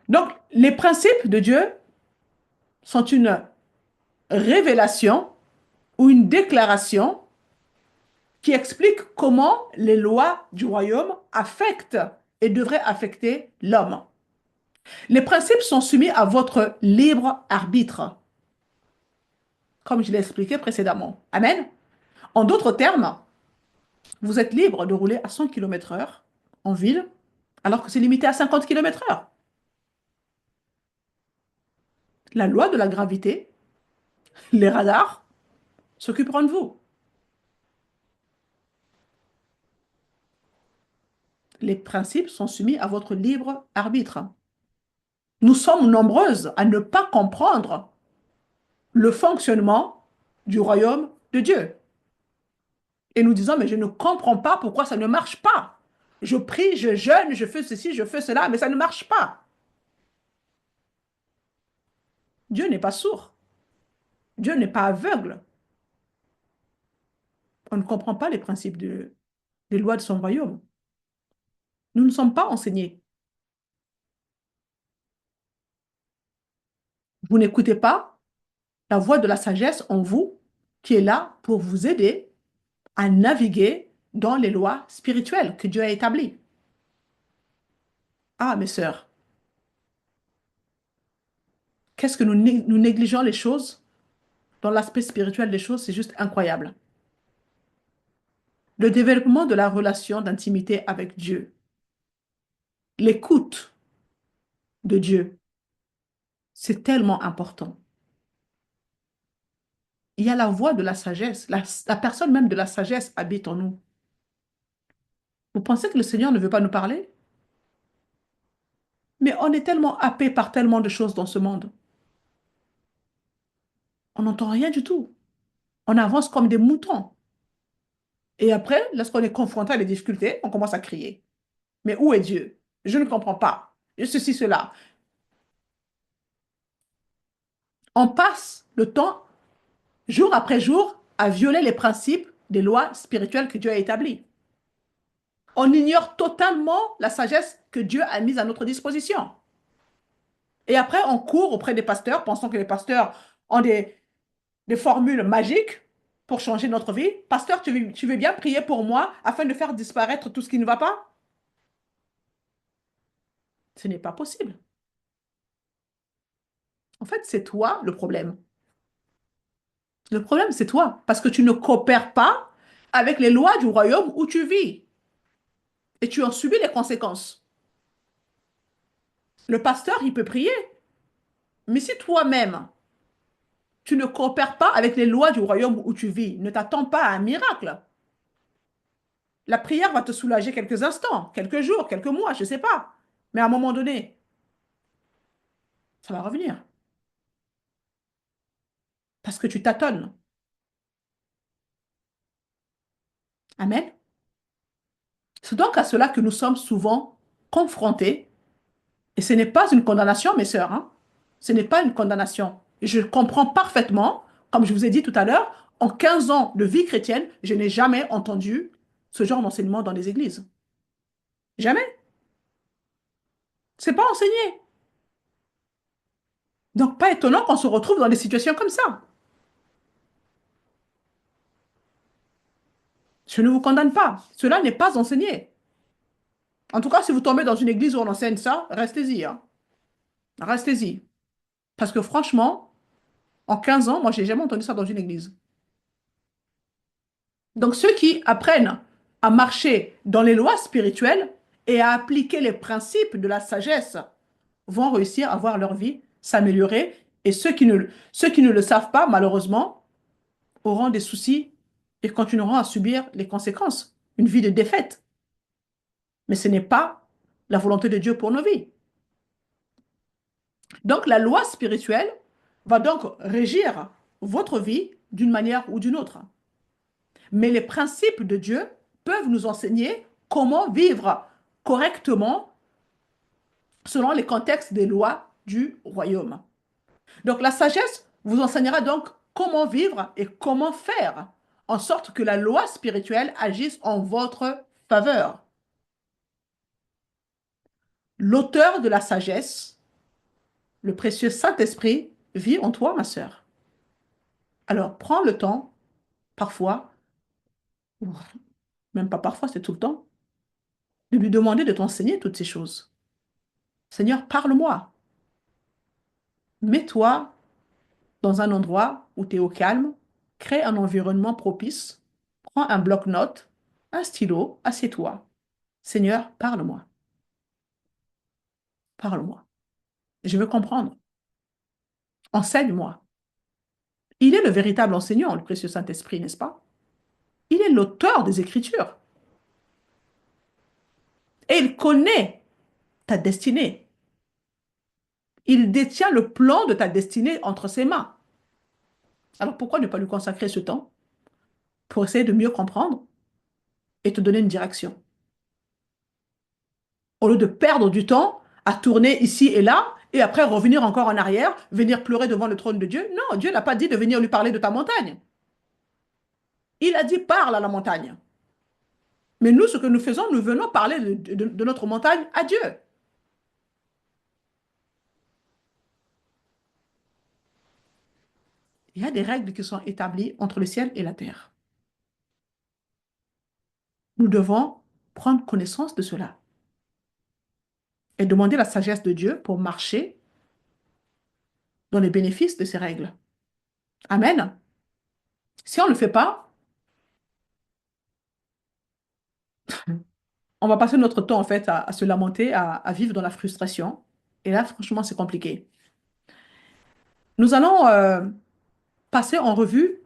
Donc, les principes de Dieu sont une révélation ou une déclaration qui explique comment les lois du royaume affectent et devraient affecter l'homme. Les principes sont soumis à votre libre arbitre, comme je l'ai expliqué précédemment. Amen. En d'autres termes, vous êtes libre de rouler à 100 km/h en ville, alors que c'est limité à 50 km/h. La loi de la gravité, les radars, s'occuperont de vous. Les principes sont soumis à votre libre arbitre. Nous sommes nombreuses à ne pas comprendre le fonctionnement du royaume de Dieu. Et nous disons, mais je ne comprends pas pourquoi ça ne marche pas. Je prie, je jeûne, je fais ceci, je fais cela, mais ça ne marche pas. Dieu n'est pas sourd. Dieu n'est pas aveugle. On ne comprend pas les principes des lois de son royaume. Nous ne sommes pas enseignés. Vous n'écoutez pas la voix de la sagesse en vous qui est là pour vous aider à naviguer dans les lois spirituelles que Dieu a établies. Ah, mes sœurs, qu'est-ce que nous négligeons les choses dans l'aspect spirituel des choses, c'est juste incroyable. Le développement de la relation d'intimité avec Dieu, l'écoute de Dieu, c'est tellement important. Il y a la voix de la sagesse, la personne même de la sagesse habite en nous. Vous pensez que le Seigneur ne veut pas nous parler? Mais on est tellement happé par tellement de choses dans ce monde. On n'entend rien du tout. On avance comme des moutons. Et après, lorsqu'on est confronté à des difficultés, on commence à crier. Mais où est Dieu? Je ne comprends pas. Et ceci, cela. On passe le temps, jour après jour, à violer les principes des lois spirituelles que Dieu a établies. On ignore totalement la sagesse que Dieu a mise à notre disposition. Et après, on court auprès des pasteurs, pensant que les pasteurs ont des formules magiques pour changer notre vie. Pasteur, tu veux bien prier pour moi afin de faire disparaître tout ce qui ne va pas? Ce n'est pas possible. En fait, c'est toi le problème. Le problème, c'est toi, parce que tu ne coopères pas avec les lois du royaume où tu vis et tu en subis les conséquences. Le pasteur, il peut prier, mais si toi-même, tu ne coopères pas avec les lois du royaume où tu vis, ne t'attends pas à un miracle. La prière va te soulager quelques instants, quelques jours, quelques mois, je ne sais pas. Mais à un moment donné, ça va revenir parce que tu tâtonnes. Amen. C'est donc à cela que nous sommes souvent confrontés. Et ce n'est pas une condamnation, mes sœurs, hein. Ce n'est pas une condamnation. Je comprends parfaitement, comme je vous ai dit tout à l'heure, en 15 ans de vie chrétienne, je n'ai jamais entendu ce genre d'enseignement dans les églises. Jamais. C'est pas enseigné. Donc, pas étonnant qu'on se retrouve dans des situations comme ça. Je ne vous condamne pas. Cela n'est pas enseigné. En tout cas, si vous tombez dans une église où on enseigne ça, restez-y, hein. Restez-y. Parce que franchement, en 15 ans, moi, j'ai jamais entendu ça dans une église. Donc ceux qui apprennent à marcher dans les lois spirituelles et à appliquer les principes de la sagesse vont réussir à voir leur vie s'améliorer. Et ceux qui ne le savent pas, malheureusement, auront des soucis et continueront à subir les conséquences. Une vie de défaite. Mais ce n'est pas la volonté de Dieu pour nos vies. Donc la loi spirituelle va donc régir votre vie d'une manière ou d'une autre. Mais les principes de Dieu peuvent nous enseigner comment vivre correctement selon les contextes des lois du royaume. Donc la sagesse vous enseignera donc comment vivre et comment faire en sorte que la loi spirituelle agisse en votre faveur. L'auteur de la sagesse, le précieux Saint-Esprit, vit en toi, ma sœur. Alors prends le temps, parfois, ou même pas parfois, c'est tout le temps, de lui demander de t'enseigner toutes ces choses. Seigneur, parle-moi. Mets-toi dans un endroit où tu es au calme, crée un environnement propice, prends un bloc-notes, un stylo, assieds-toi. Seigneur, parle-moi, parle-moi. Je veux comprendre. Enseigne-moi. Il est le véritable enseignant, le précieux Saint-Esprit, n'est-ce pas? Il est l'auteur des Écritures. Et il connaît ta destinée. Il détient le plan de ta destinée entre ses mains. Alors pourquoi ne pas lui consacrer ce temps pour essayer de mieux comprendre et te donner une direction? Au lieu de perdre du temps à tourner ici et là, et après revenir encore en arrière, venir pleurer devant le trône de Dieu. Non, Dieu n'a pas dit de venir lui parler de ta montagne. Il a dit parle à la montagne. Mais nous, ce que nous faisons, nous venons parler de notre montagne à Dieu. Il y a des règles qui sont établies entre le ciel et la terre. Nous devons prendre connaissance de cela et demander la sagesse de Dieu pour marcher dans les bénéfices de ces règles. Amen. Si on ne le fait pas, on va passer notre temps en fait à se lamenter, à vivre dans la frustration. Et là, franchement, c'est compliqué. Nous allons passer en revue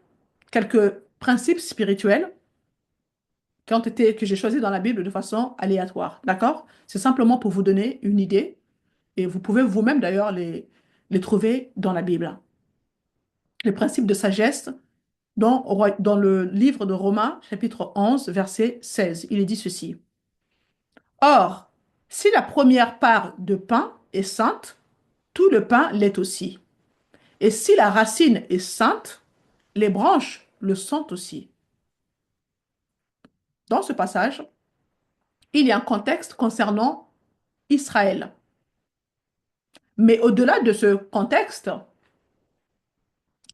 quelques principes spirituels que j'ai choisis dans la Bible de façon aléatoire. D'accord? C'est simplement pour vous donner une idée et vous pouvez vous-même d'ailleurs les trouver dans la Bible. Les principes de sagesse dans le livre de Romains, chapitre 11, verset 16. Il est dit ceci. Or, si la première part de pain est sainte, tout le pain l'est aussi. Et si la racine est sainte, les branches le sont aussi. Dans ce passage, il y a un contexte concernant Israël. Mais au-delà de ce contexte,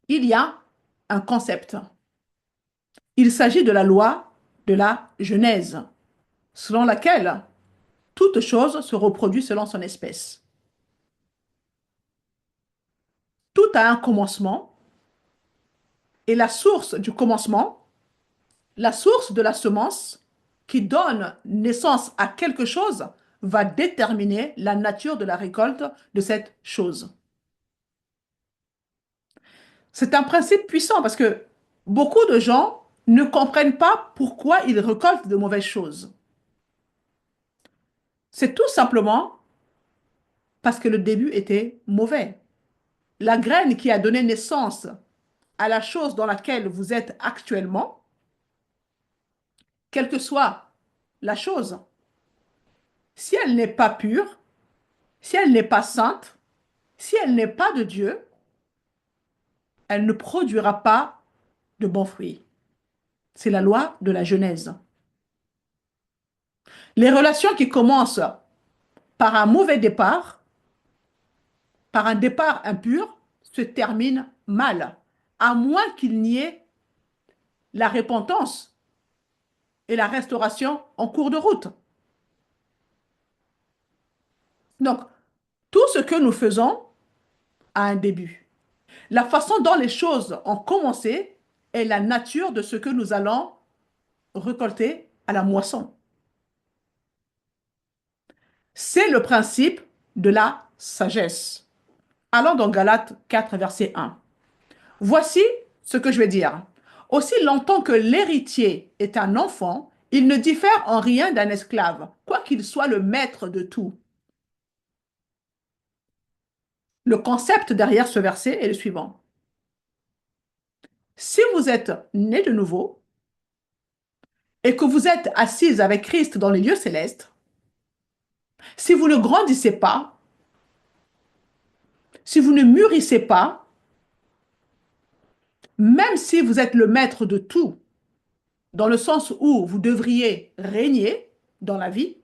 il y a un concept. Il s'agit de la loi de la Genèse, selon laquelle toute chose se reproduit selon son espèce. Tout a un commencement et la source du commencement, la source de la semence qui donne naissance à quelque chose va déterminer la nature de la récolte de cette chose. C'est un principe puissant parce que beaucoup de gens ne comprennent pas pourquoi ils récoltent de mauvaises choses. C'est tout simplement parce que le début était mauvais. La graine qui a donné naissance à la chose dans laquelle vous êtes actuellement, quelle que soit la chose, si elle n'est pas pure, si elle n'est pas sainte, si elle n'est pas de Dieu, elle ne produira pas de bons fruits. C'est la loi de la Genèse. Les relations qui commencent par un mauvais départ, par un départ impur, se terminent mal, à moins qu'il n'y ait la repentance et la restauration en cours de route. Donc, tout ce que nous faisons a un début. La façon dont les choses ont commencé est la nature de ce que nous allons récolter à la moisson. C'est le principe de la sagesse. Allons dans Galates 4, verset 1. Voici ce que je vais dire. Aussi longtemps que l'héritier est un enfant, il ne diffère en rien d'un esclave, quoiqu'il soit le maître de tout. Le concept derrière ce verset est le suivant. Si vous êtes né de nouveau et que vous êtes assise avec Christ dans les lieux célestes, si vous ne grandissez pas, si vous ne mûrissez pas, même si vous êtes le maître de tout, dans le sens où vous devriez régner dans la vie,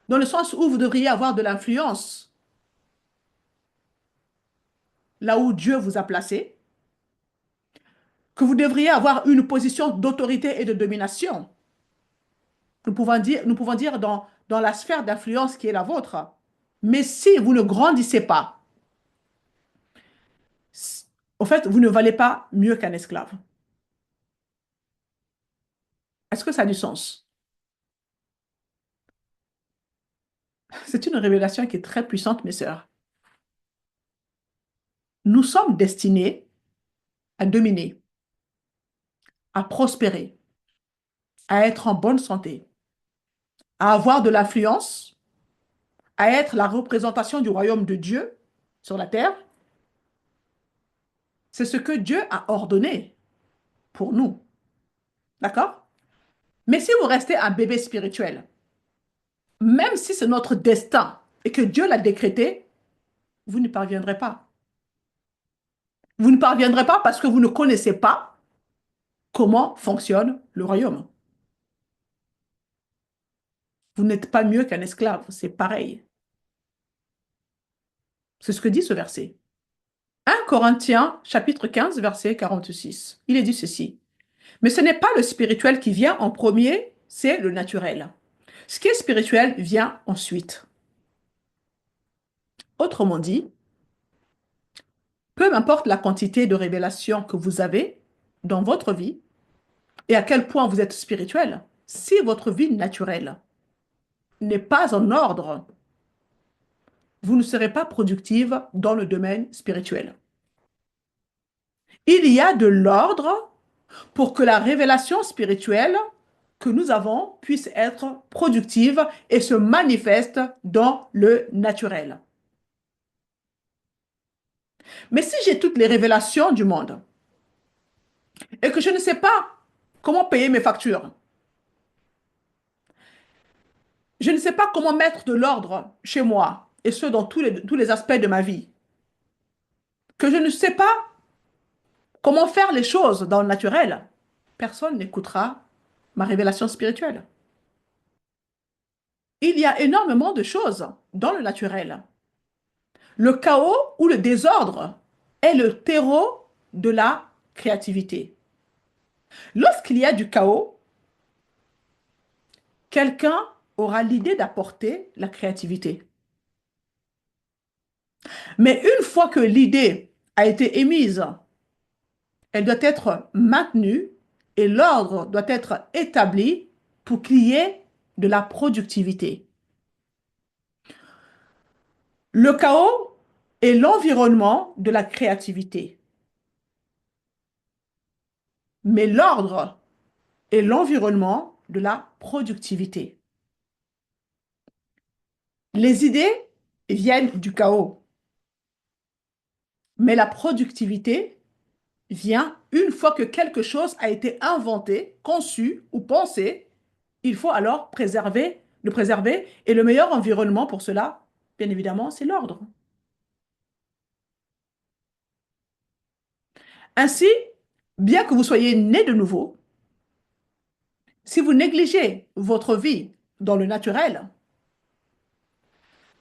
dans le sens où vous devriez avoir de l'influence là où Dieu vous a placé, que vous devriez avoir une position d'autorité et de domination. Nous pouvons dire dans la sphère d'influence qui est la vôtre. Mais si vous ne grandissez pas, en fait, vous ne valez pas mieux qu'un esclave. Est-ce que ça a du sens? C'est une révélation qui est très puissante, mes sœurs. Nous sommes destinés à dominer, à prospérer, à être en bonne santé, à avoir de l'influence, à être la représentation du royaume de Dieu sur la terre. C'est ce que Dieu a ordonné pour nous. D'accord? Mais si vous restez un bébé spirituel, même si c'est notre destin et que Dieu l'a décrété, vous ne parviendrez pas. Vous ne parviendrez pas parce que vous ne connaissez pas comment fonctionne le royaume. Vous n'êtes pas mieux qu'un esclave, c'est pareil. C'est ce que dit ce verset. 1 Corinthiens, chapitre 15, verset 46. Il est dit ceci. Mais ce n'est pas le spirituel qui vient en premier, c'est le naturel. Ce qui est spirituel vient ensuite. Autrement dit, peu importe la quantité de révélation que vous avez dans votre vie et à quel point vous êtes spirituel, si votre vie naturelle n'est pas en ordre, vous ne serez pas productive dans le domaine spirituel. Il y a de l'ordre pour que la révélation spirituelle que nous avons puisse être productive et se manifeste dans le naturel. Mais si j'ai toutes les révélations du monde et que je ne sais pas comment payer mes factures, je ne sais pas comment mettre de l'ordre chez moi, et ce dans tous les aspects de ma vie, que je ne sais pas comment faire les choses dans le naturel, personne n'écoutera ma révélation spirituelle. Il y a énormément de choses dans le naturel. Le chaos ou le désordre est le terreau de la créativité. Lorsqu'il y a du chaos, quelqu'un aura l'idée d'apporter la créativité. Mais une fois que l'idée a été émise, elle doit être maintenue et l'ordre doit être établi pour qu'il y ait de la productivité. Le chaos est l'environnement de la créativité, mais l'ordre est l'environnement de la productivité. Les idées viennent du chaos, mais la productivité vient une fois que quelque chose a été inventé, conçu ou pensé. Il faut alors le préserver, et le meilleur environnement pour cela, bien évidemment, c'est l'ordre. Ainsi, bien que vous soyez né de nouveau, si vous négligez votre vie dans le naturel,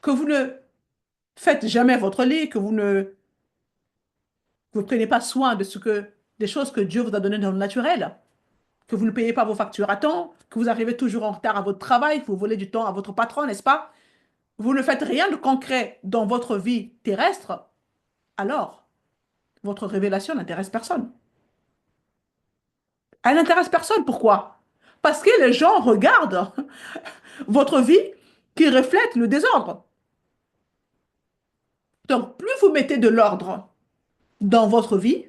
que vous ne faites jamais votre lit, que vous ne vous prenez pas soin des choses que Dieu vous a données dans le naturel, que vous ne payez pas vos factures à temps, que vous arrivez toujours en retard à votre travail, que vous volez du temps à votre patron, n'est-ce pas? Vous ne faites rien de concret dans votre vie terrestre, alors votre révélation n'intéresse personne. Elle n'intéresse personne. Pourquoi? Parce que les gens regardent votre vie qui reflète le désordre. Donc, plus vous mettez de l'ordre dans votre vie,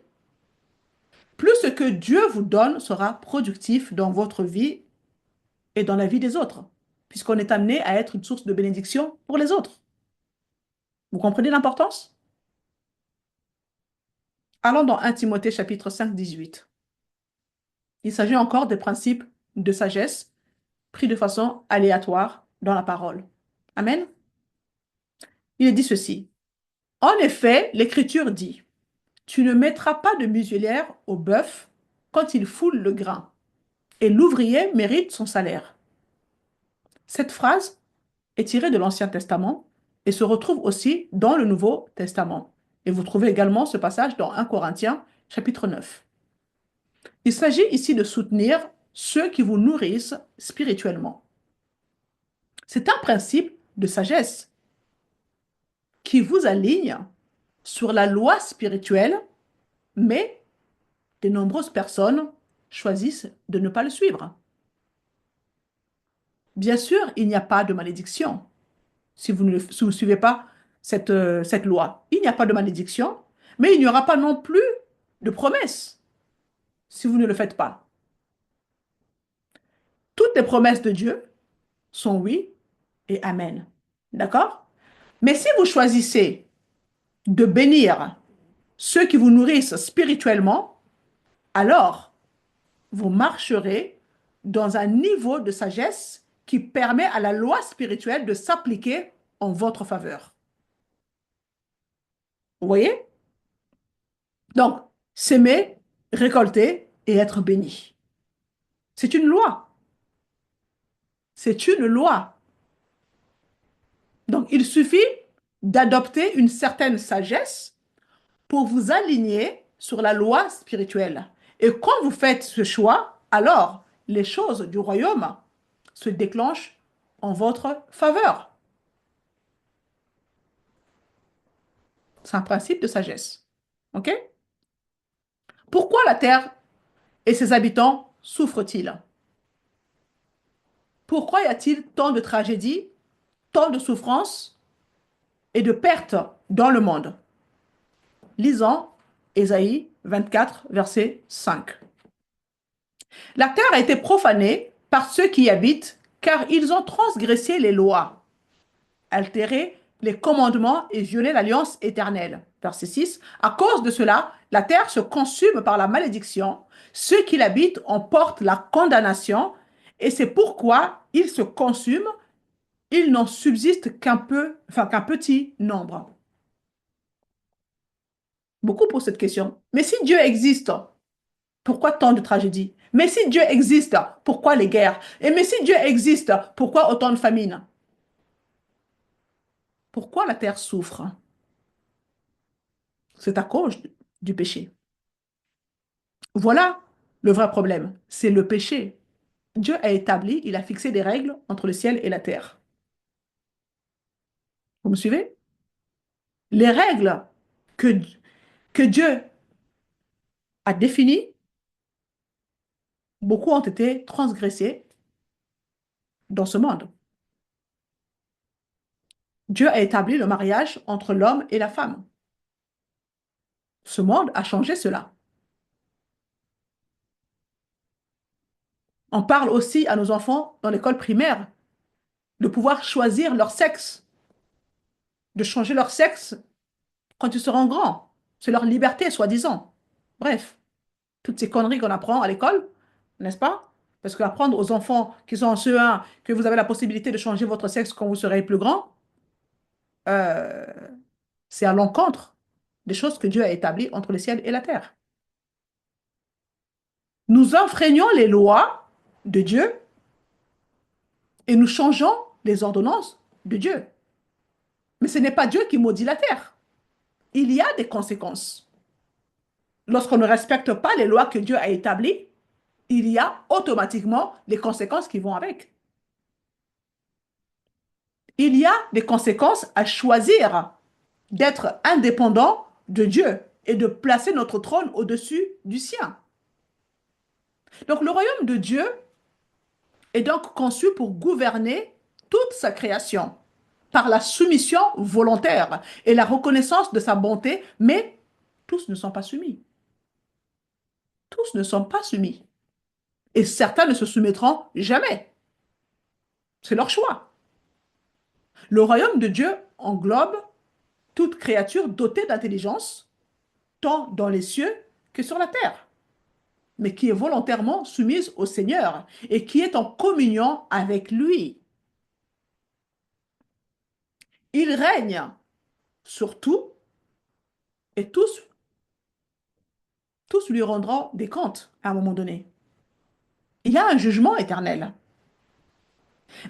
plus ce que Dieu vous donne sera productif dans votre vie et dans la vie des autres, puisqu'on est amené à être une source de bénédiction pour les autres. Vous comprenez l'importance? Allons dans 1 Timothée chapitre 5, 18. Il s'agit encore des principes de sagesse pris de façon aléatoire dans la parole. Amen. Il est dit ceci. En effet, l'Écriture dit, tu ne mettras pas de muselière au bœuf quand il foule le grain, et l'ouvrier mérite son salaire. Cette phrase est tirée de l'Ancien Testament et se retrouve aussi dans le Nouveau Testament. Et vous trouvez également ce passage dans 1 Corinthiens chapitre 9. Il s'agit ici de soutenir ceux qui vous nourrissent spirituellement. C'est un principe de sagesse qui vous aligne sur la loi spirituelle, mais de nombreuses personnes choisissent de ne pas le suivre. Bien sûr, il n'y a pas de malédiction si vous ne suivez pas cette loi. Il n'y a pas de malédiction, mais il n'y aura pas non plus de promesse si vous ne le faites pas. Toutes les promesses de Dieu sont oui et amen. D'accord? Mais si vous choisissez de bénir ceux qui vous nourrissent spirituellement, alors vous marcherez dans un niveau de sagesse qui permet à la loi spirituelle de s'appliquer en votre faveur. Vous voyez? Donc, s'aimer, récolter et être béni. C'est une loi. C'est une loi. Donc, il suffit d'adopter une certaine sagesse pour vous aligner sur la loi spirituelle. Et quand vous faites ce choix, alors les choses du royaume se déclenchent en votre faveur. C'est un principe de sagesse. OK? Pourquoi la terre et ses habitants souffrent-ils? Pourquoi y a-t-il tant de tragédies, tant de souffrances et de pertes dans le monde? Lisons Ésaïe 24, verset 5. La terre a été profanée par ceux qui y habitent, car ils ont transgressé les lois, altéré les commandements et violé l'alliance éternelle. Verset 6. À cause de cela, la terre se consume par la malédiction. Ceux qui l'habitent en portent la condamnation, et c'est pourquoi ils se consument. Il n'en subsiste qu'un petit nombre. Beaucoup posent cette question. Mais si Dieu existe, pourquoi tant de tragédies? Mais si Dieu existe, pourquoi les guerres? Et mais si Dieu existe, pourquoi autant de famines? Pourquoi la terre souffre? C'est à cause du péché. Voilà le vrai problème, c'est le péché. Dieu a établi, il a fixé des règles entre le ciel et la terre. Vous me suivez? Les règles que, que Dieu a définies, beaucoup ont été transgressées dans ce monde. Dieu a établi le mariage entre l'homme et la femme. Ce monde a changé cela. On parle aussi à nos enfants dans l'école primaire de pouvoir choisir leur sexe, de changer leur sexe quand ils seront grands. C'est leur liberté, soi-disant. Bref, toutes ces conneries qu'on apprend à l'école, n'est-ce pas? Parce qu'apprendre aux enfants qui sont en CE1 que vous avez la possibilité de changer votre sexe quand vous serez plus grand, euh, c'est à l'encontre des choses que Dieu a établies entre le ciel et la terre. Nous enfreignons les lois de Dieu et nous changeons les ordonnances de Dieu. Mais ce n'est pas Dieu qui maudit la terre. Il y a des conséquences. Lorsqu'on ne respecte pas les lois que Dieu a établies, il y a automatiquement les conséquences qui vont avec. Il y a des conséquences à choisir d'être indépendant de Dieu et de placer notre trône au-dessus du sien. Donc le royaume de Dieu est donc conçu pour gouverner toute sa création par la soumission volontaire et la reconnaissance de sa bonté, mais tous ne sont pas soumis. Tous ne sont pas soumis. Et certains ne se soumettront jamais. C'est leur choix. Le royaume de Dieu englobe toute créature dotée d'intelligence, tant dans les cieux que sur la terre, mais qui est volontairement soumise au Seigneur et qui est en communion avec lui. Il règne sur tout et tous lui rendront des comptes à un moment donné. Il y a un jugement éternel.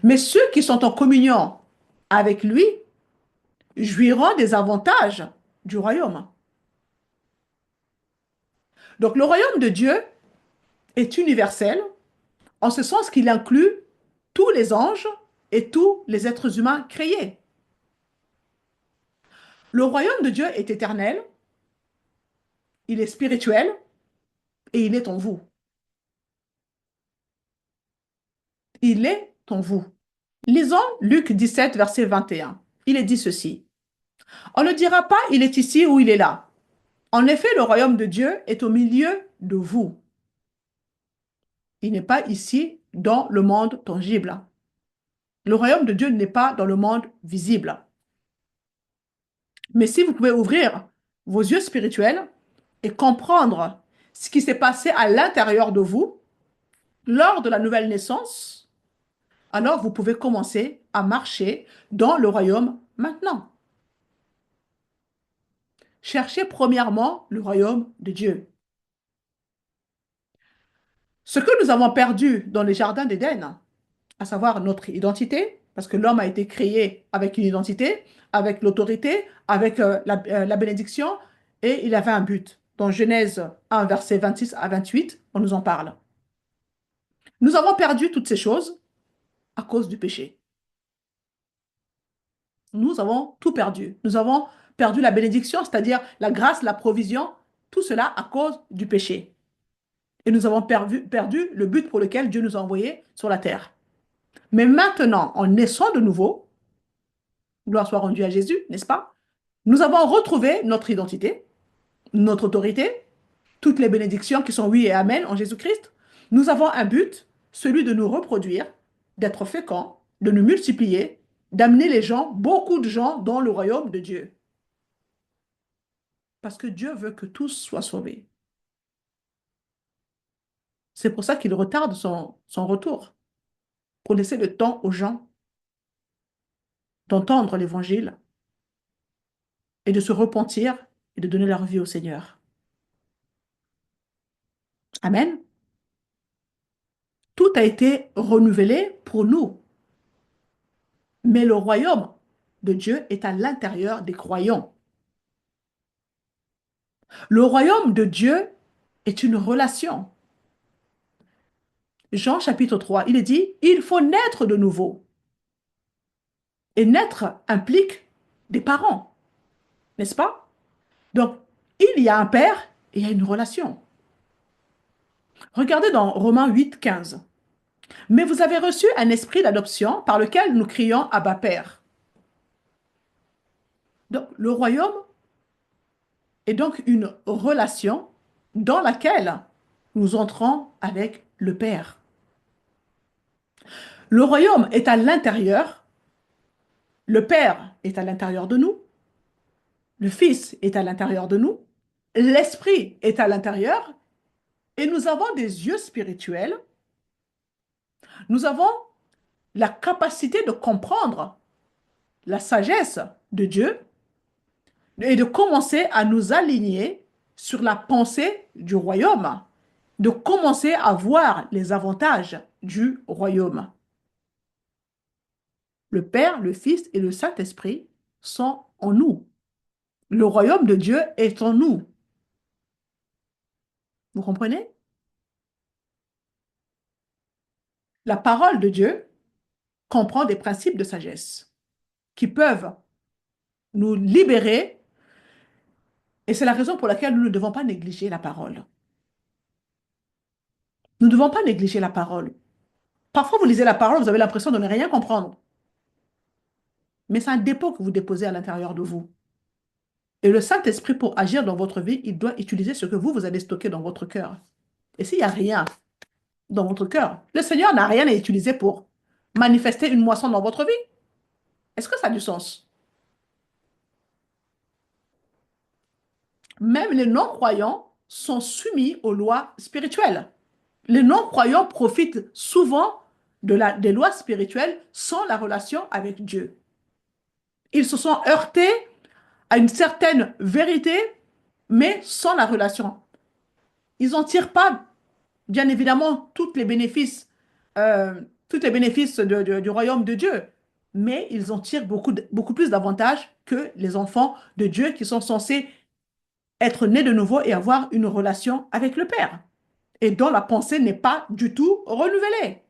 Mais ceux qui sont en communion avec lui jouiront des avantages du royaume. Donc le royaume de Dieu est universel en ce sens qu'il inclut tous les anges et tous les êtres humains créés. Le royaume de Dieu est éternel, il est spirituel et il est en vous. Il est en vous. Lisons Luc 17, verset 21. Il est dit ceci. On ne dira pas il est ici ou il est là. En effet, le royaume de Dieu est au milieu de vous. Il n'est pas ici dans le monde tangible. Le royaume de Dieu n'est pas dans le monde visible. Mais si vous pouvez ouvrir vos yeux spirituels et comprendre ce qui s'est passé à l'intérieur de vous lors de la nouvelle naissance, alors vous pouvez commencer à marcher dans le royaume maintenant. Cherchez premièrement le royaume de Dieu. Ce que nous avons perdu dans les jardins d'Éden, à savoir notre identité, parce que l'homme a été créé avec une identité, avec l'autorité, avec la bénédiction, et il avait un but. Dans Genèse 1, verset 26 à 28, on nous en parle. Nous avons perdu toutes ces choses à cause du péché. Nous avons tout perdu. Nous avons perdu la bénédiction, c'est-à-dire la grâce, la provision, tout cela à cause du péché. Et nous avons perdu le but pour lequel Dieu nous a envoyés sur la terre. Mais maintenant, en naissant de nouveau, gloire soit rendue à Jésus, n'est-ce pas? Nous avons retrouvé notre identité, notre autorité, toutes les bénédictions qui sont oui et amen en Jésus-Christ. Nous avons un but, celui de nous reproduire, d'être féconds, de nous multiplier, d'amener les gens, beaucoup de gens, dans le royaume de Dieu. Parce que Dieu veut que tous soient sauvés. C'est pour ça qu'il retarde son retour, pour laisser le temps aux gens d'entendre l'évangile et de se repentir et de donner leur vie au Seigneur. Amen. Tout a été renouvelé pour nous. Mais le royaume de Dieu est à l'intérieur des croyants. Le royaume de Dieu est une relation. Jean chapitre 3, il est dit, il faut naître de nouveau. Et naître implique des parents, n'est-ce pas? Donc, il y a un père et il y a une relation. Regardez dans Romains 8, 15. Mais vous avez reçu un esprit d'adoption par lequel nous crions Abba Père. Donc, le royaume est donc une relation dans laquelle nous entrons avec le Père. Le royaume est à l'intérieur, le Père est à l'intérieur de nous, le Fils est à l'intérieur de nous, l'Esprit est à l'intérieur, et nous avons des yeux spirituels, nous avons la capacité de comprendre la sagesse de Dieu et de commencer à nous aligner sur la pensée du royaume, de commencer à voir les avantages du royaume. Le Père, le Fils et le Saint-Esprit sont en nous. Le royaume de Dieu est en nous. Vous comprenez? La parole de Dieu comprend des principes de sagesse qui peuvent nous libérer et c'est la raison pour laquelle nous ne devons pas négliger la parole. Nous ne devons pas négliger la parole. Parfois, vous lisez la parole, vous avez l'impression de ne rien comprendre. Mais c'est un dépôt que vous déposez à l'intérieur de vous. Et le Saint-Esprit, pour agir dans votre vie, il doit utiliser ce que vous allez stocker dans votre cœur. Et s'il n'y a rien dans votre cœur, le Seigneur n'a rien à utiliser pour manifester une moisson dans votre vie. Est-ce que ça a du sens? Même les non-croyants sont soumis aux lois spirituelles. Les non-croyants profitent souvent des lois spirituelles sans la relation avec Dieu. Ils se sont heurtés à une certaine vérité, mais sans la relation. Ils n'en tirent pas, bien évidemment, euh, tous les bénéfices du royaume de Dieu, mais ils en tirent beaucoup plus d'avantages que les enfants de Dieu qui sont censés être nés de nouveau et avoir une relation avec le Père, et dont la pensée n'est pas du tout renouvelée.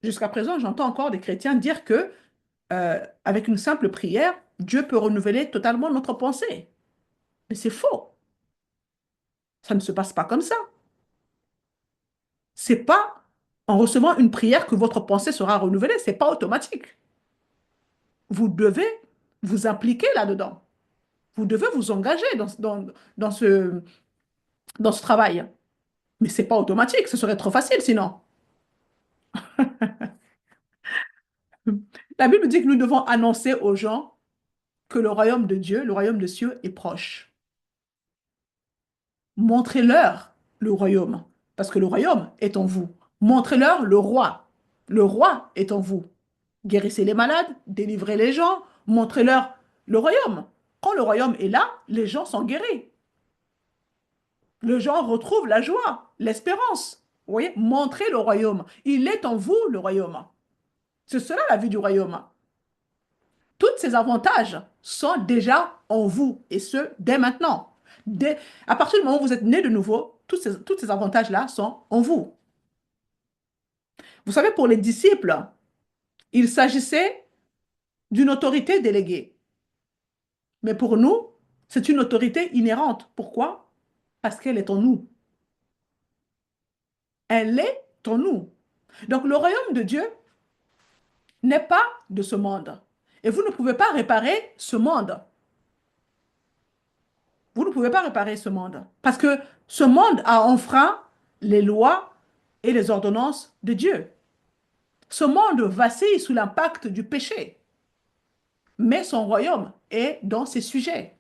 Jusqu'à présent, j'entends encore des chrétiens dire que avec une simple prière, Dieu peut renouveler totalement notre pensée. Mais c'est faux. Ça ne se passe pas comme ça. C'est pas en recevant une prière que votre pensée sera renouvelée. C'est pas automatique. Vous devez vous impliquer là-dedans. Vous devez vous engager dans dans ce travail. Mais c'est pas automatique. Ce serait trop facile sinon. La Bible dit que nous devons annoncer aux gens que le royaume de Dieu, le royaume des cieux est proche. Montrez-leur le royaume, parce que le royaume est en vous. Montrez-leur le roi. Le roi est en vous. Guérissez les malades, délivrez les gens, montrez-leur le royaume. Quand le royaume est là, les gens sont guéris. Les gens retrouvent la joie, l'espérance. Vous voyez, montrez le royaume. Il est en vous, le royaume. C'est cela la vie du royaume. Tous ces avantages sont déjà en vous, et ce, dès maintenant. À partir du moment où vous êtes né de nouveau, tous ces avantages-là sont en vous. Vous savez, pour les disciples, il s'agissait d'une autorité déléguée. Mais pour nous, c'est une autorité inhérente. Pourquoi? Parce qu'elle est en nous. Elle est en nous. Donc le royaume de Dieu n'est pas de ce monde. Et vous ne pouvez pas réparer ce monde. Vous ne pouvez pas réparer ce monde. Parce que ce monde a enfreint les lois et les ordonnances de Dieu. Ce monde vacille sous l'impact du péché. Mais son royaume est dans ses sujets.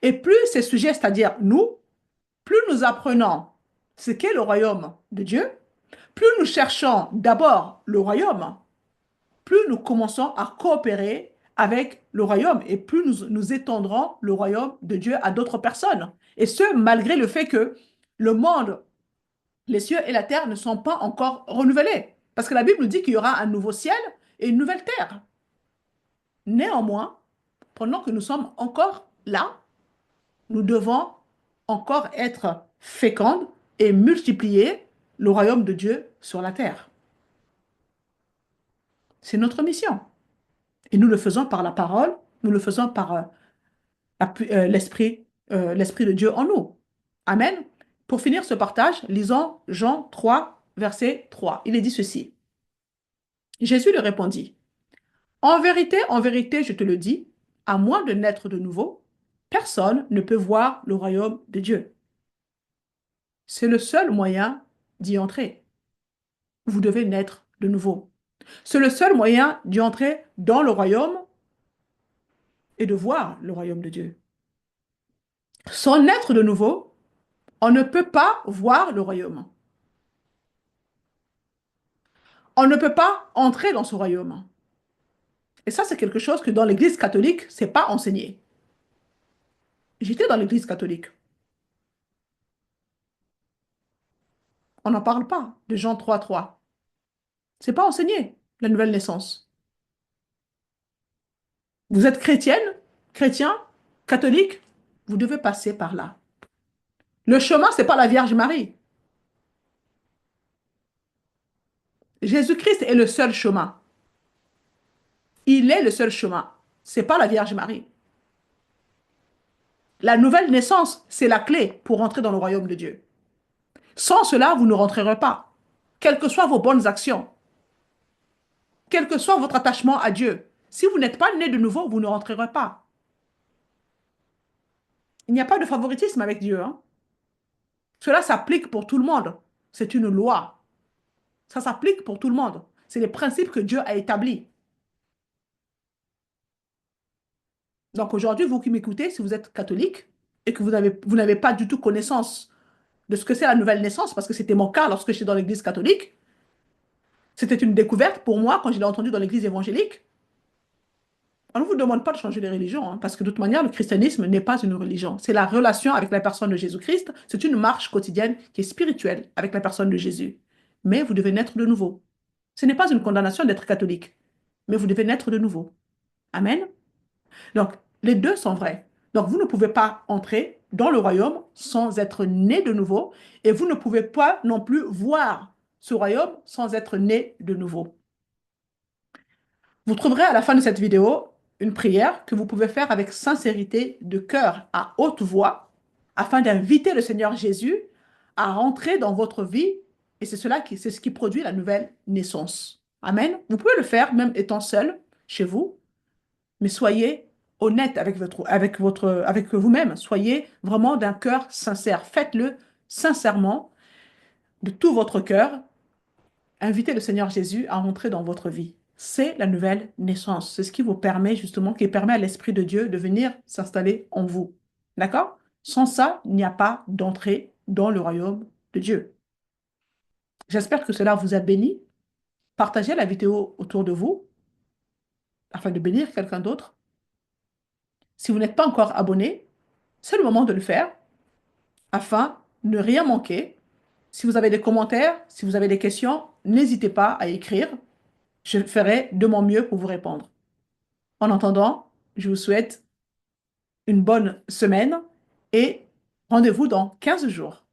Et plus ces sujets, c'est-à-dire nous, plus nous apprenons ce qu'est le royaume de Dieu, plus nous cherchons d'abord le royaume, plus nous commençons à coopérer avec le royaume et plus nous étendrons le royaume de Dieu à d'autres personnes. Et ce, malgré le fait que le monde, les cieux et la terre ne sont pas encore renouvelés. Parce que la Bible nous dit qu'il y aura un nouveau ciel et une nouvelle terre. Néanmoins, pendant que nous sommes encore là, nous devons encore être fécondes et multiplier le royaume de Dieu sur la terre. C'est notre mission. Et nous le faisons par la parole, nous le faisons par l'Esprit de Dieu en nous. Amen. Pour finir ce partage, lisons Jean 3, verset 3. Il est dit ceci. Jésus lui répondit, en vérité, je te le dis, à moins de naître de nouveau, personne ne peut voir le royaume de Dieu. C'est le seul moyen d'y entrer. Vous devez naître de nouveau. C'est le seul moyen d'y entrer dans le royaume et de voir le royaume de Dieu. Sans naître de nouveau, on ne peut pas voir le royaume. On ne peut pas entrer dans ce royaume. Et ça, c'est quelque chose que dans l'Église catholique, c'est pas enseigné. J'étais dans l'Église catholique. On n'en parle pas de Jean 3:3. C'est pas enseigné, la nouvelle naissance. Vous êtes chrétienne, chrétien, catholique, vous devez passer par là. Le chemin, c'est pas la Vierge Marie. Jésus-Christ est le seul chemin. Il est le seul chemin. C'est pas la Vierge Marie. La nouvelle naissance, c'est la clé pour entrer dans le royaume de Dieu. Sans cela, vous ne rentrerez pas. Quelles que soient vos bonnes actions, quel que soit votre attachement à Dieu, si vous n'êtes pas né de nouveau, vous ne rentrerez pas. Il n'y a pas de favoritisme avec Dieu, hein. Cela s'applique pour tout le monde. C'est une loi. Ça s'applique pour tout le monde. C'est les principes que Dieu a établis. Donc aujourd'hui, vous qui m'écoutez, si vous êtes catholique et que vous n'avez pas du tout connaissance de ce que c'est la nouvelle naissance, parce que c'était mon cas lorsque j'étais dans l'église catholique, c'était une découverte pour moi quand je l'ai entendu dans l'église évangélique. On ne vous demande pas de changer de religion, hein, parce que de toute manière, le christianisme n'est pas une religion. C'est la relation avec la personne de Jésus-Christ. C'est une marche quotidienne qui est spirituelle avec la personne de Jésus. Mais vous devez naître de nouveau. Ce n'est pas une condamnation d'être catholique, mais vous devez naître de nouveau. Amen. Donc, les deux sont vrais. Donc, vous ne pouvez pas entrer dans le royaume sans être né de nouveau, et vous ne pouvez pas non plus voir ce royaume sans être né de nouveau. Vous trouverez à la fin de cette vidéo une prière que vous pouvez faire avec sincérité de cœur à haute voix afin d'inviter le Seigneur Jésus à rentrer dans votre vie et c'est ce qui produit la nouvelle naissance. Amen. Vous pouvez le faire même étant seul chez vous, mais soyez honnête avec vous-même. Soyez vraiment d'un cœur sincère. Faites-le sincèrement de tout votre cœur. Invitez le Seigneur Jésus à rentrer dans votre vie. C'est la nouvelle naissance. C'est ce qui vous permet justement, qui permet à l'Esprit de Dieu de venir s'installer en vous. D'accord? Sans ça, il n'y a pas d'entrée dans le royaume de Dieu. J'espère que cela vous a béni. Partagez la vidéo autour de vous afin de bénir quelqu'un d'autre. Si vous n'êtes pas encore abonné, c'est le moment de le faire afin de ne rien manquer. Si vous avez des commentaires, si vous avez des questions, n'hésitez pas à écrire. Je ferai de mon mieux pour vous répondre. En attendant, je vous souhaite une bonne semaine et rendez-vous dans 15 jours.